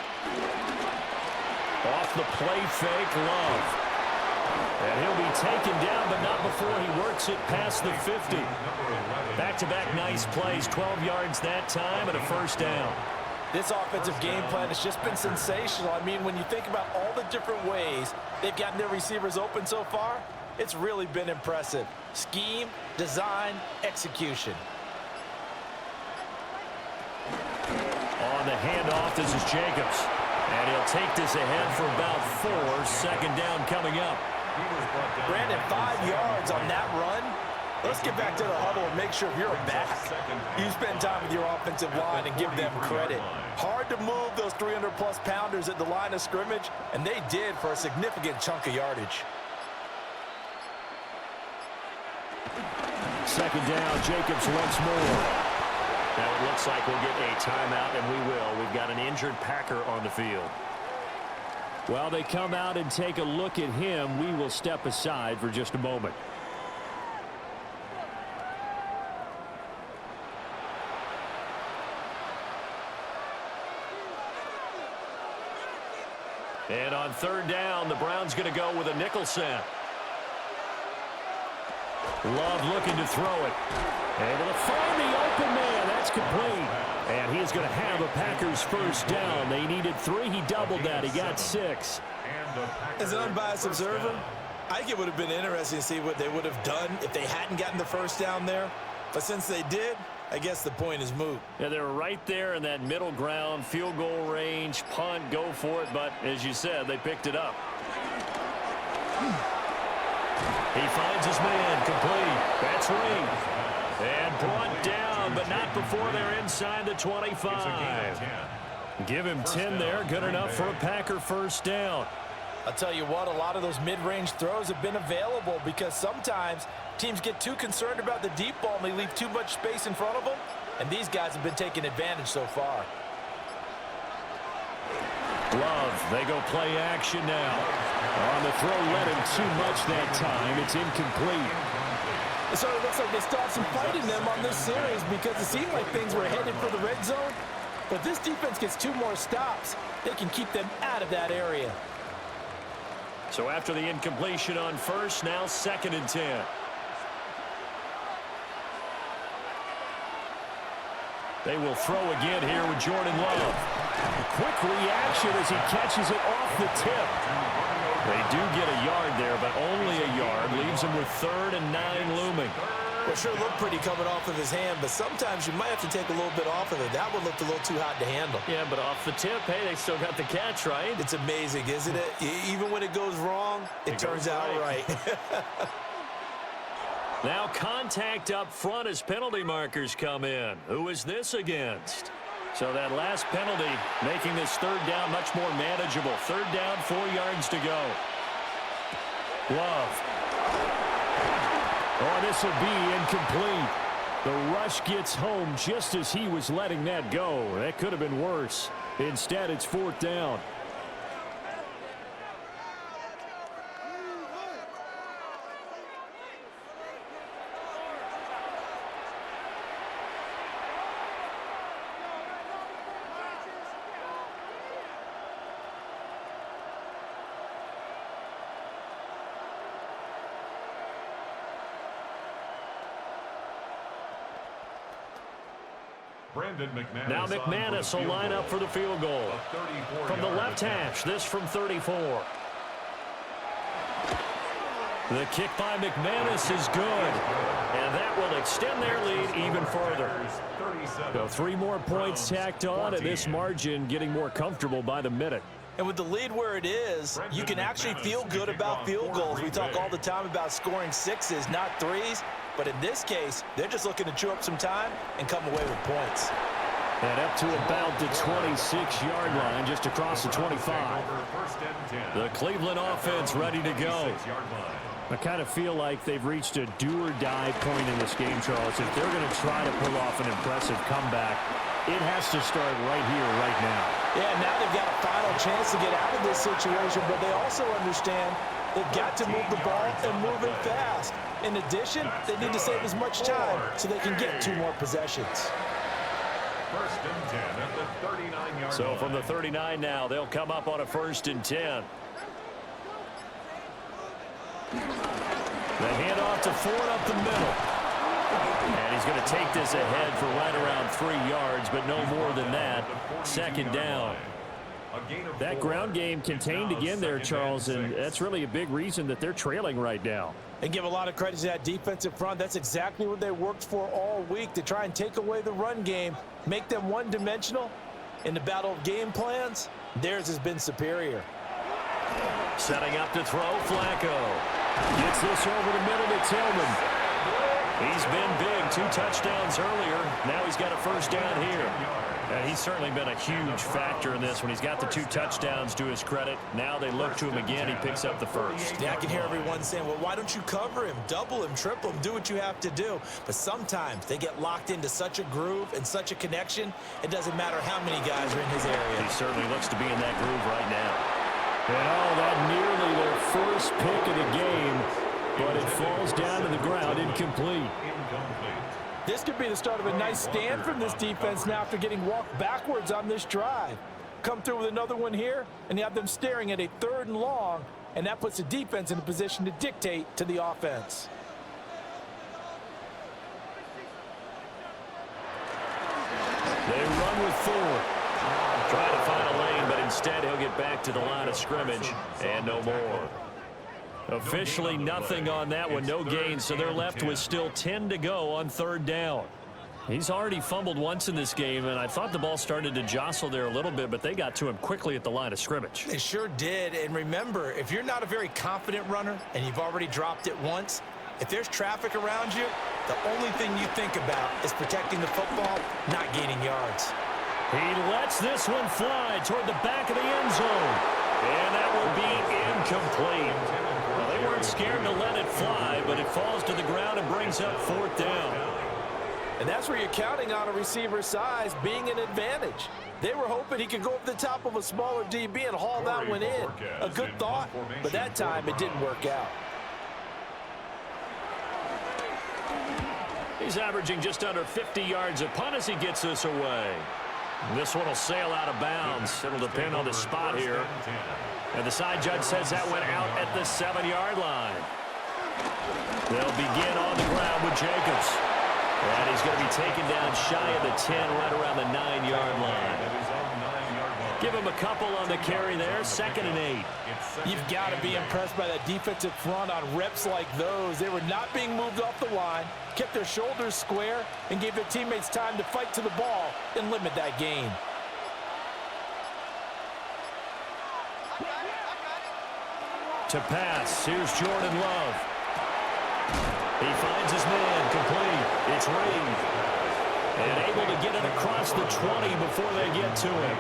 Off the play fake, Love. And he'll be taken down, but not before he works it past the 50. Back-to-back nice plays, 12 yards that time, and a 1st down. This offensive game plan has just been sensational. I mean, when you think about all the different ways they've gotten their receivers open so far, it's really been impressive. Scheme, design, execution. On the handoff, this is Jacobs. And he'll take this ahead for about 4. 2nd down coming up. Brandon, 5 yards on that run. Let's get back to the huddle and make sure you're back. You spend time with your offensive line and give them credit. Hard to move those 300-plus pounders at the line of scrimmage, and they did for a significant chunk of yardage. 2nd down, Jacobs once more. Now it looks like we'll get a timeout, and we will. We've got an injured Packer on the field. While they come out and take a look at him, we will step aside for just a moment. And on 3rd down, the Browns going to go with a nickel set. Love looking to throw it. Able to find the open man. That's complete. And he is going to have a Packers 1st down. They needed 3. He doubled that. He got 6. As an unbiased observer, I think it would have been interesting to see what they would have done if they hadn't gotten the 1st down there. But since they did, I guess the point is moot. Yeah, they were right there in that middle ground, field goal range, punt, go for it. But as you said, they picked it up. He finds his man, complete. That's Reed. And brought down, but not before they're inside the 25. Give him 10 there, good enough for a Packer 1st down. I'll tell you what, a lot of those mid-range throws have been available because sometimes teams get too concerned about the deep ball and they leave too much space in front of them, and these guys have been taking advantage so far. Love, they go play action now. On the throw, let him too much that time. It's incomplete. So it looks like they still have some fight in them on this series because it seemed like things were headed for the red zone. But if this defense gets 2 more stops, they can keep them out of that area. So after the incompletion on 1st, now 2nd and 10. They will throw again here with Jordan Love. A quick reaction as he catches it off the tip. They do get a yard there, but only a yard. Leaves him with 3rd and 9 looming. Well, sure looked pretty coming off of his hand, but sometimes you might have to take a little bit off of it. That one looked a little too hot to handle. Yeah, but off the tip, hey, they still got the catch, right? It's amazing, isn't it? Even when it goes wrong, it turns out right. Now contact up front as penalty markers come in. Who is this against? So that last penalty making this 3rd down much more manageable. 3rd down, 4 yards to go. Love. Oh, this will be incomplete. The rush gets home just as he was letting that go. That could have been worse. Instead, it's 4th down. Now McManus will line up for the field goal. From the left hash, this from 34. The kick by McManus is good. And that will extend their lead even further. So 3 more points tacked on, and this margin getting more comfortable by the minute. And with the lead where it is, you can actually feel good about field goals. We talk all the time about scoring 6s, not 3s. But in this case, they're just looking to chew up some time and come away with points. And up to about the 26-yard line, just across the 25. The Cleveland offense ready to go. I kind of feel like they've reached a do-or-die point in this game, Charles. If they're going to try to pull off an impressive comeback, it has to start right here, right now. Yeah, now they've got a final chance to get out of this situation, but they also understand they've got to move the ball and move it fast. In addition, they need to save as much time so they can get 2 more possessions. 1st and 10 at the 39-yard line. So from the 39 now, they'll come up on a 1st and 10. The handoff to Ford up the middle. And he's going to take this ahead for right around 3 yards, but no more than that. 2nd down. That ground game contained again there, Charles, and that's really a big reason that they're trailing right now. And give a lot of credit to that defensive front. That's exactly what they worked for all week, to try and take away the run game, make them one-dimensional. In the battle of game plans, theirs has been superior. Setting up to throw, Flacco. Gets this over the middle to Tillman. He's been big, 2 touchdowns earlier. Now he's got a 1st down here. And he's certainly been a huge factor in this when he's got the 2 touchdowns to his credit. Now they look to him again. He picks up the 1st. Yeah, I can hear everyone saying, well, why don't you cover him, double him, triple him, do what you have to do. But sometimes they get locked into such a groove and such a connection, it doesn't matter how many guys are in his area. He certainly looks to be in that groove right now. And oh, that nearly their first pick of the game, but it falls down to the ground, incomplete. This could be the start of a nice stand from this defense now after getting walked backwards on this drive. Come through with another one here, and you have them staring at a 3rd and long, and that puts the defense in a position to dictate to the offense. They run with Ford. Trying to find a lane, but instead he'll get back to the line of scrimmage, and no more. Officially nothing on that one, no gain, so they're left with still 10 to go on 3rd down. He's already fumbled once in this game, and I thought the ball started to jostle there a little bit, but they got to him quickly at the line of scrimmage. They sure did, and remember, if you're not a very confident runner and you've already dropped it once, if there's traffic around you, the only thing you think about is protecting the football, not gaining yards. He lets this one fly toward the back of the end zone, and that will be incomplete. Well, they weren't scared to let it fly, but it falls to the ground and brings up 4th down. And that's where you're counting on a receiver's size being an advantage. They were hoping he could go over the top of a smaller DB and haul that one in. A good thought, but that time it didn't work out. He's averaging just under 50 yards a punt as he gets this away. This one will sail out of bounds. It'll depend on the spot here. And the side judge says that went out at the 7-yard line. They'll begin on the ground with Jacobs. And he's going to be taken down shy of the 10, right around the 9-yard line. Give him a couple on the carry there, 2nd and 8. You've got to be impressed by that defensive front on reps like those. They were not being moved off the line, kept their shoulders square, and gave their teammates time to fight to the ball and limit that gain. To pass, here's Jordan Love. He finds his man, complete. It's Reed. And able to get it across the 20 before they get to him.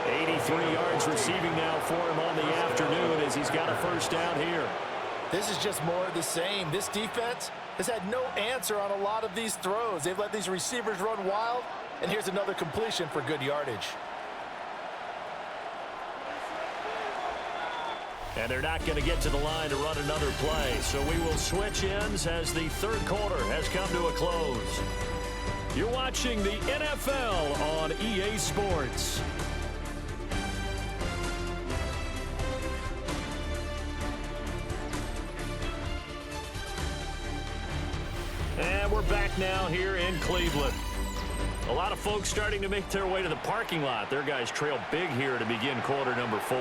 83 yards receiving now for him on the afternoon as he's got a 1st down here. This is just more of the same. This defense has had no answer on a lot of these throws. They've let these receivers run wild, and here's another completion for good yardage. And they're not going to get to the line to run another play. So we will switch ends as the third quarter has come to a close. You're watching the NFL on EA Sports. And we're back now here in Cleveland. A lot of folks starting to make their way to the parking lot. Their guys trail big here to begin quarter number 4.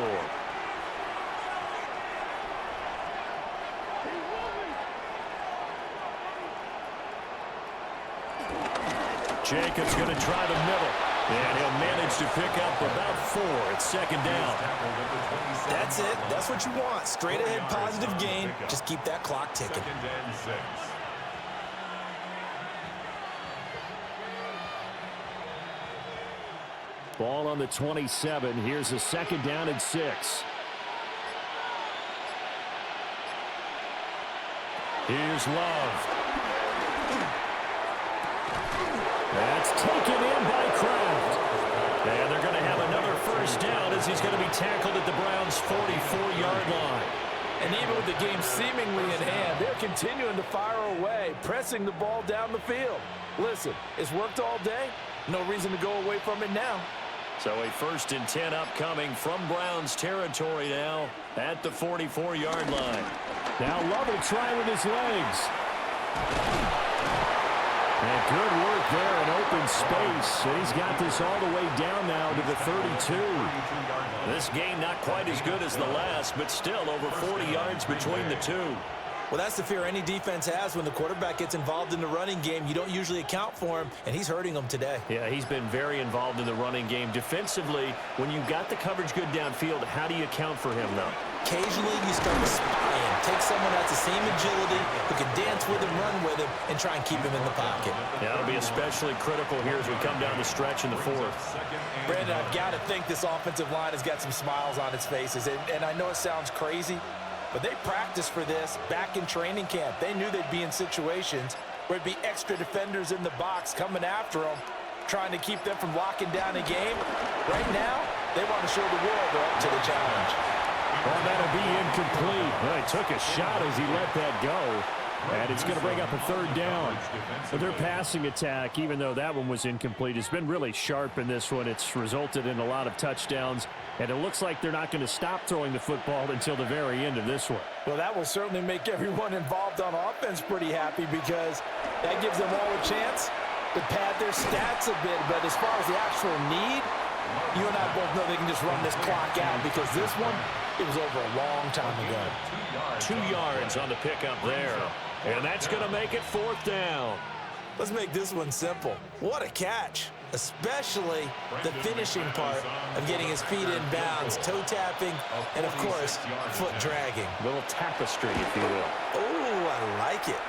Jacobs going to try the middle. And he'll manage to pick up about 4. It's second down. That's it. That's what you want. Straight ahead positive gain. Just keep that clock ticking. Second and 6. Ball on the 27. Here's a second down and 6. Here's Love. That's taken in by Kraft. And they're going to have another first down as he's going to be tackled at the Browns' 44-yard line. And even with the game seemingly in hand, they're continuing to fire away, pressing the ball down the field. Listen, it's worked all day. No reason to go away from it now. So a 1st and 10 upcoming from Browns territory now at the 44-yard line. Now Love will try with his legs. And good work there in open space. And he's got this all the way down now to the 32. This game not quite as good as the last, but still over 40 yards between the two. Well, that's the fear any defense has when the quarterback gets involved in the running game. You don't usually account for him, and he's hurting them today. Yeah, he's been very involved in the running game. Defensively, when you got the coverage good downfield, how do you account for him, though? Occasionally, you start to spy him. Take someone that's the same agility, who can dance with him, run with him, and try and keep him in the pocket. Yeah, that'll be especially critical here as we come down the stretch in the 4th. Brandon, I've got to think this offensive line has got some smiles on its faces. And I know it sounds crazy, but they practiced for this back in training camp. They knew they'd be in situations where it'd be extra defenders in the box coming after them, trying to keep them from locking down a game. Right now, they want to show the world they're up to the challenge. Well, that'll be incomplete. Well, he took a shot as he let that go. And it's going to bring up a 3rd down. But their passing attack, even though that one was incomplete, has been really sharp in this one. It's resulted in a lot of touchdowns. And it looks like they're not going to stop throwing the football until the very end of this one. Well, that will certainly make everyone involved on offense pretty happy because that gives them all a chance to pad their stats a bit. But as far as the actual need, you and I both know they can just run this clock out because this one, it was over a long time ago. 2 yards on the pickup there. And that's going to make it 4th down. Let's make this one simple. What a catch, especially the finishing part of getting his feet in bounds, toe tapping, and, of course, foot dragging. A little tapestry, if you will. Oh, I like it.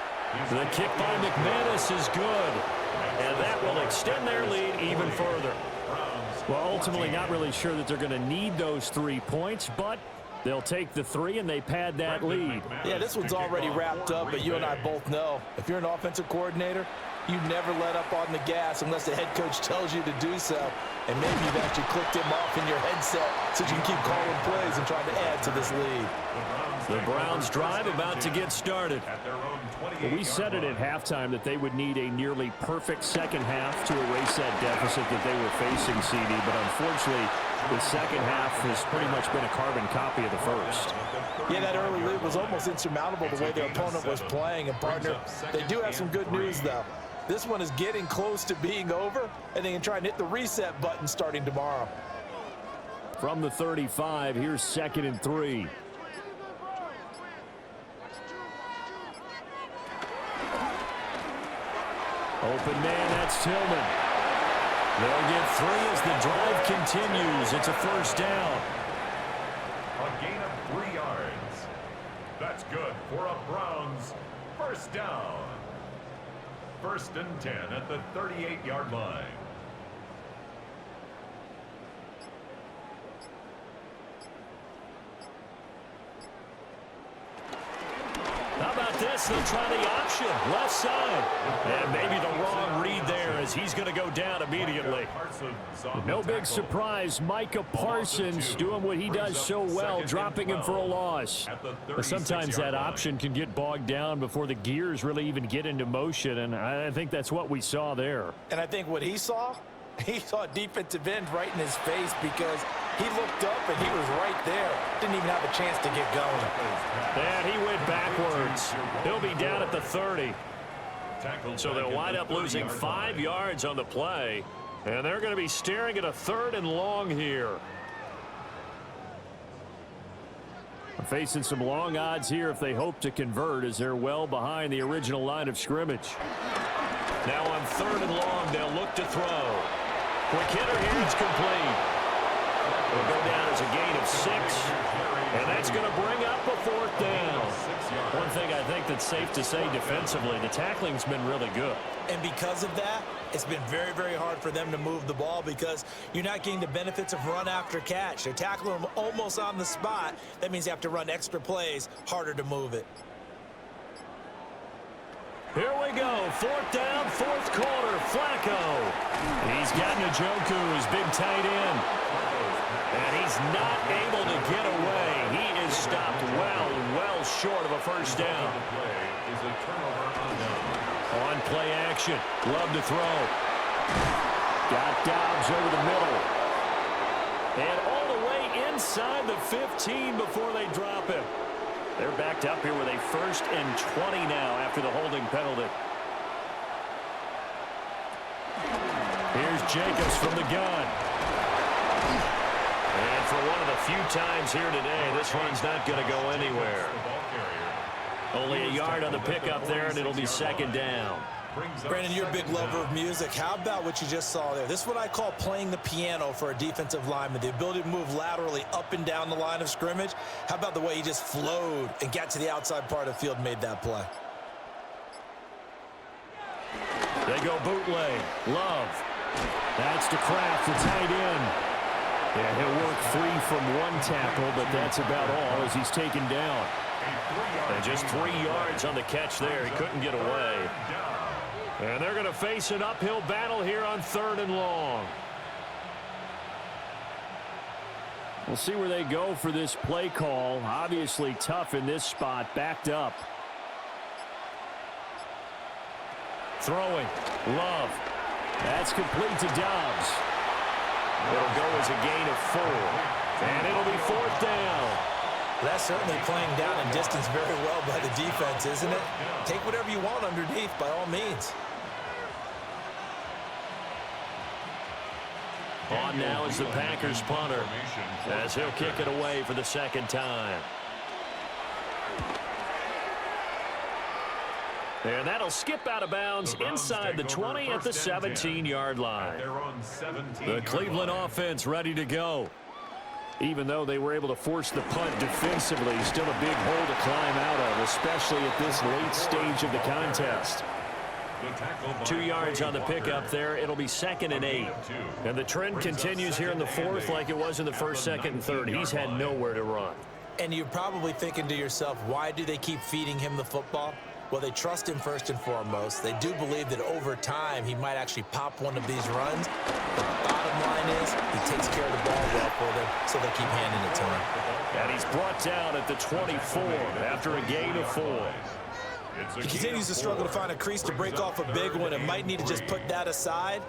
The kick by McManus is good. And that will extend their lead even further. Well, ultimately not really sure that they're going to need those 3 points, but they'll take the 3 and they pad that lead. Yeah, this one's already wrapped up, but you and I both know if you're an offensive coordinator, you never let up on the gas unless the head coach tells you to do so. And maybe you've actually clicked him off in your headset so you can keep calling plays and trying to add to this lead. The Browns drive about to get started. Well, we said it at halftime that they would need a nearly perfect second half to erase that deficit that they were facing, CD. But unfortunately, the second half has pretty much been a carbon copy of the first. Yeah, that early lead was almost insurmountable the way their opponent was playing. And, partner, they do have some good news, though. This one is getting close to being over, and they can try and hit the reset button starting tomorrow. From the 35, here's 2nd and 3. Open man, that's Tillman. They'll get 3 as the drive continues. It's a first down. A gain of 3 yards. That's good for a Browns first down. 1st and 10 at the 38-yard line. How about this? They'll try the option, left side. And maybe the wrong read there as he's going to go down immediately. No big surprise. Micah Parsons doing what he does so well, dropping him for a loss. But sometimes that option can get bogged down before the gears really even get into motion, and I think that's what we saw there. And I think what he saw a defensive end right in his face because he looked up and he was right there. Didn't even have a chance to get going. And he went backwards. He'll be down at the 30. So they'll wind up losing 5 yards on the play. And they're going to be staring at a 3rd and long here. Facing some long odds here if they hope to convert as they're well behind the original line of scrimmage. Now on 3rd and long, they'll look to throw. Quick hitter here, it's complete. Will go down as a gain of 6. And that's going to bring up a 4th down. One thing I think that's safe to say defensively, the tackling's been really good. And because of that, it's been very, very hard for them to move the ball because you're not getting the benefits of run after catch. They're tackling them almost on the spot. That means you have to run extra plays, harder to move it. Here we go, 4th down, 4th quarter, Flacco. He's got Njoku, his big tight end. And he's not able to get away. He is stopped well short of a 1st down. On play action, Love to throw. Got Dobbs over the middle. And all the way inside the 15 before they drop him. They're backed up here with a 1st and 20 now after the holding penalty. Here's Jacobs from the gun. And for one of the few times here today, this run's not going to go anywhere. Only a yard on the pickup there, and it'll be 2nd down. Brandon, you're a big lover of music. How about what you just saw there? This is what I call playing the piano for a defensive lineman, the ability to move laterally up and down the line of scrimmage. How about the way he just flowed and got to the outside part of the field and made that play? They go bootleg. Love. That's to Kraft, the tight end. Yeah, he'll work free from 1 tackle, but that's about all as he's taken down. And just 3 yards on the catch there. He couldn't get away. And they're going to face an uphill battle here on 3rd and long. We'll see where they go for this play call. Obviously tough in this spot, backed up. Throwing. Love. That's complete to Dobbs. It'll go as a gain of 4. And it'll be 4th down. That's certainly playing down and distance very well by the defense, isn't it? Take whatever you want underneath by all means. On now is the Packers punter as he'll kick it away for the 2nd time. And that'll skip out of bounds inside the 20 at the 17-yard line. The Cleveland offense ready to go. Even though they were able to force the punt defensively, still a big hole to climb out of, especially at this late stage of the contest. 2 yards on the pickup there. It'll be 2nd and 8. And the trend continues here in the 4th like it was in the 1st, 2nd, and 3rd. He's had nowhere to run. And you're probably thinking to yourself, why do they keep feeding him the football? Well, they trust him first and foremost. They do believe that over time he might actually pop one of these runs. The bottom line is he takes care of the ball well for them, so they keep handing it to him. And he's brought down at the 24 after a gain of 4. He continues to struggle to find a crease to break off a big one and might need to just put that aside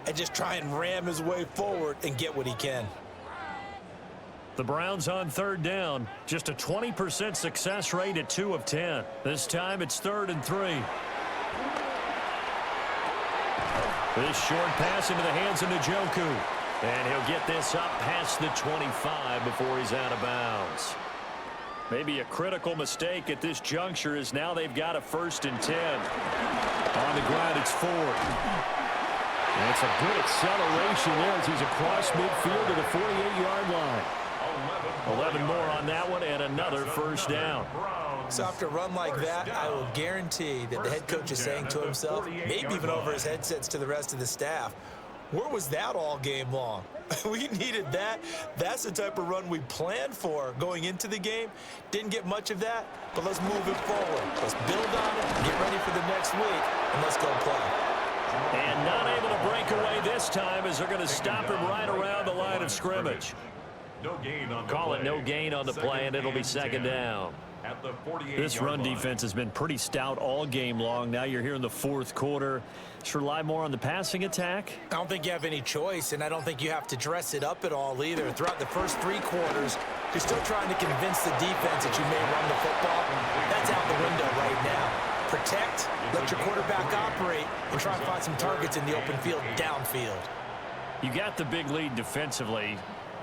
and just try and ram his way forward and get what he can. The Browns on 3rd down. Just a 20% success rate at 2 of 10. This time it's 3rd and 3. This short pass into the hands of Njoku. And he'll get this up past the 25 before he's out of bounds. Maybe a critical mistake at this juncture is now they've got a 1st and 10. On the ground, it's Ford. And it's a good acceleration there as he's across midfield to the 48-yard line. 11 more on that one and another 1st down. So after a run like that, I will guarantee that the head coach is saying to himself, maybe even over his headsets to the rest of the staff, where was that all game long? We needed that. That's the type of run we planned for going into the game. Didn't get much of that, but let's move it forward. Let's build on it, get ready for the next week, and let's go play. And not able to break away this time as they're going to stop him right around the line of scrimmage. No gain on the Call it play. no gain on the play, and it'll be second down. At the 48-yard This run line. defense has been pretty stout all game long. Now you're here in the fourth quarter. Should rely more on the passing attack. I don't think you have any choice, and I don't think you have to dress it up at all either. Throughout the first 3 quarters, you're still trying to convince the defense that you may run the football. That's out the window right now. Protect, let your quarterback operate, and try and find some targets in the open field downfield. You got the big lead defensively.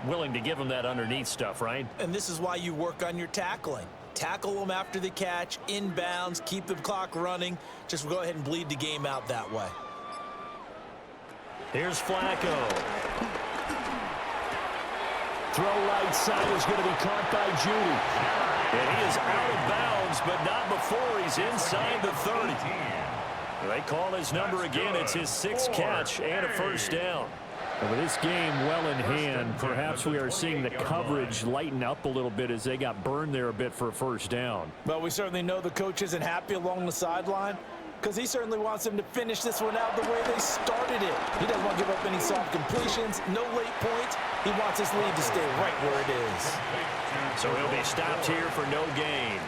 Willing to give them that underneath stuff, right? And this is why you work on your tackling. Tackle them after the catch, inbounds, keep the clock running. Just go ahead and bleed the game out that way. Here's Flacco. Throw right side is going to be caught by Judy. And he is out of bounds, but not before he's inside the 30. They call his number again. It's his 6th catch and a first down. With this game well in hand, perhaps we are seeing the coverage lighten up a little bit as they got burned there a bit for a first down. But we certainly know the coach isn't happy along the sideline because he certainly wants them to finish this one out the way they started it. He doesn't want to give up any soft completions, no late points. He wants his lead to stay right where it is. So he'll be stopped here for no gain.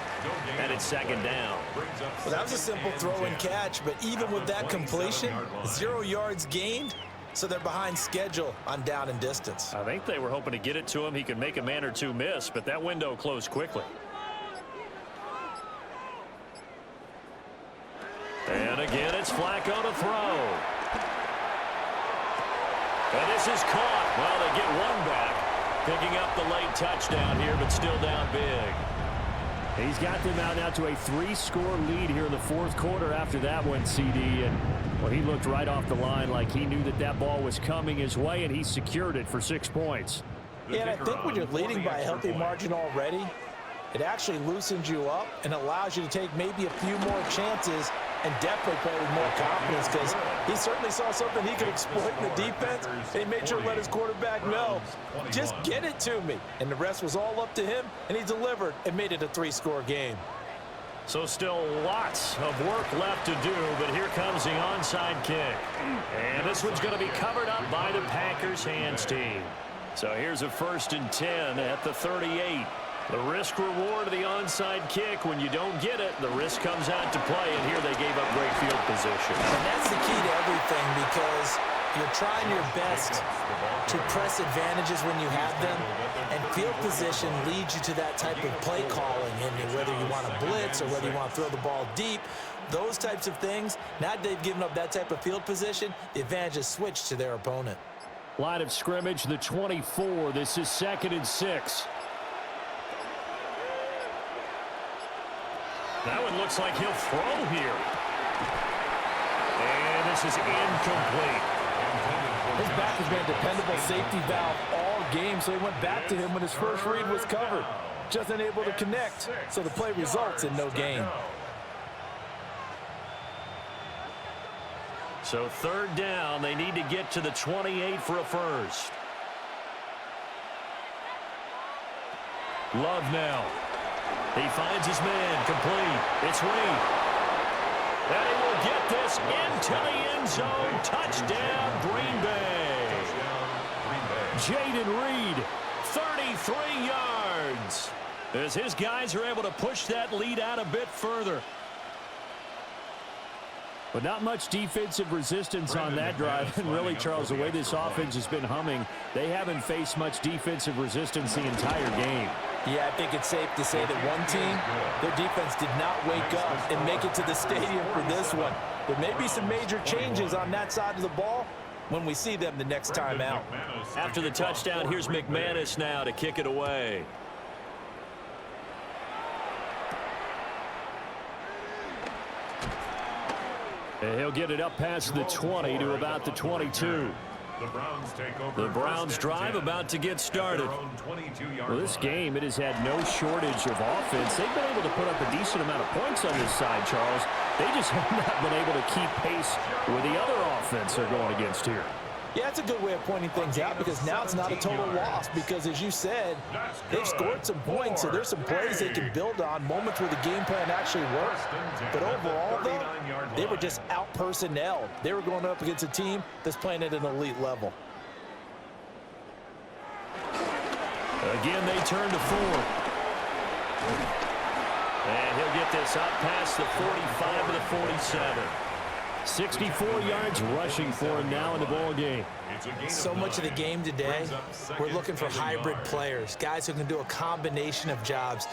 And it's second down. Well, that was a simple throw and catch, but even with that completion, 0 yards gained. So they're behind schedule on down and distance. I think they were hoping to get it to him. He could make a man or two miss, but that window closed quickly. And again, it's Flacco to throw. And this is caught. Well, they get one back. Picking up the late touchdown here, but still down big. He's got them out now to a 3-score lead here in the fourth quarter after that one, CD. And, well, he looked right off the line like he knew that that ball was coming his way, and he secured it for 6 points. Yeah, and I think when you're leading by a healthy margin already, it actually loosens you up and allows you to take maybe a few more chances and definitely play with more confidence because he certainly saw something he could exploit in the defense, and he made sure to let his quarterback know, just get it to me. And the rest was all up to him, and he delivered and made it a 3-score game. So still lots of work left to do, but here comes the onside kick. And this one's going to be covered up by the Packers hands team. So here's a 1st and 10 at the 38. The risk reward of the onside kick. When you don't get it, the risk comes out to play, and here they gave up great field position. And that's the key to everything because you're trying your best to press advantages when you have them, and field position leads you to that type of play calling, and whether you want to blitz or whether you want to throw the ball deep, those types of things. Now they've given up that type of field position, the advantage is switched to their opponent. Line of scrimmage, the 24. This is 2nd and 6. That one looks like he'll throw here. And this is incomplete. His back has been a dependable safety valve all game, so he went back to him when his first read was covered. Just unable to connect, so the play results in no gain. So 3rd down, they need to get to the 28 for a first. Love now. He finds his man, complete. It's Reed. And he will get this into the end zone. Touchdown, Green Bay. Jaden Reed, 33 yards. As his guys are able to push that lead out a bit further. But not much defensive resistance on that drive. And really, Charles, the way this offense has been humming, they haven't faced much defensive resistance the entire game. Yeah, I think it's safe to say that one team, their defense did not wake up and make it to the stadium for this one. There may be some major changes on that side of the ball when we see them the next time out. After the touchdown, here's McManus now to kick it away. And he'll get it up past the 20 to about the 22. The Browns drive about to get started. Well, this game, it has had no shortage of offense. They've been able to put up a decent amount of points on this side, Charles. They just have not been able to keep pace with the other offense they're going against here. Yeah, it's a good way of pointing things out because now it's not a total loss because, as you said, they've scored some points, so there's some plays they can build on, moments where the game plan actually worked. But overall, though, they were just out-personnelled. They were going up against a team that's playing at an elite level. Again, they turn to Ford. And he'll get this up past the 45 to the 47. 64 yards rushing for him now in the ball game. So much of the game today, we're looking for hybrid players, guys who can do a combination of jobs.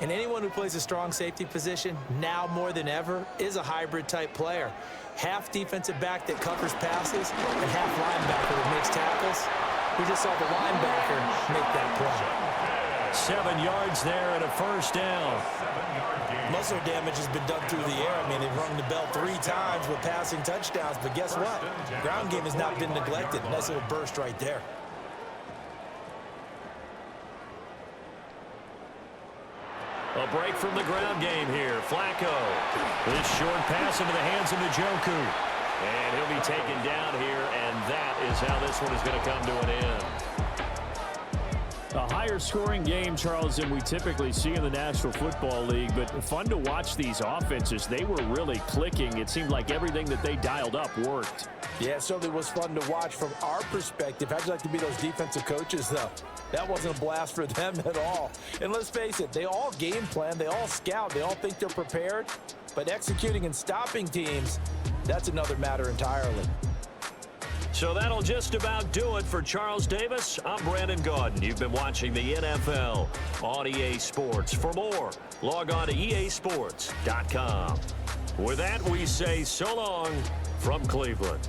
And anyone who plays a strong safety position, now more than ever, is a hybrid type player. Half defensive back that covers passes and half linebacker that makes tackles. We just saw the linebacker make that play. 7 yards there and a first down. Most of their damage has been done through the air. I mean, they've rung the bell 3 times with passing touchdowns, but guess what? Ground game has not been neglected. Nice little burst right there. A break from the ground game here. Flacco. This short pass into the hands of Njoku. And he'll be taken down here, and that is how this one is going to come to an end. A higher scoring game, Charles, than we typically see in the National Football League, but fun to watch these offenses. They were really clicking. It seemed like everything that they dialed up worked. Yeah, it certainly was fun to watch from our perspective. How'd you like to be those defensive coaches, though? That wasn't a blast for them at all. And let's face it, they all game plan, they all scout, they all think they're prepared, but executing and stopping teams, that's another matter entirely. So that'll just about do it for Charles Davis. I'm Brandon Gaudin. You've been watching the NFL on EA Sports. For more, log on to easports.com. With that, we say so long from Cleveland.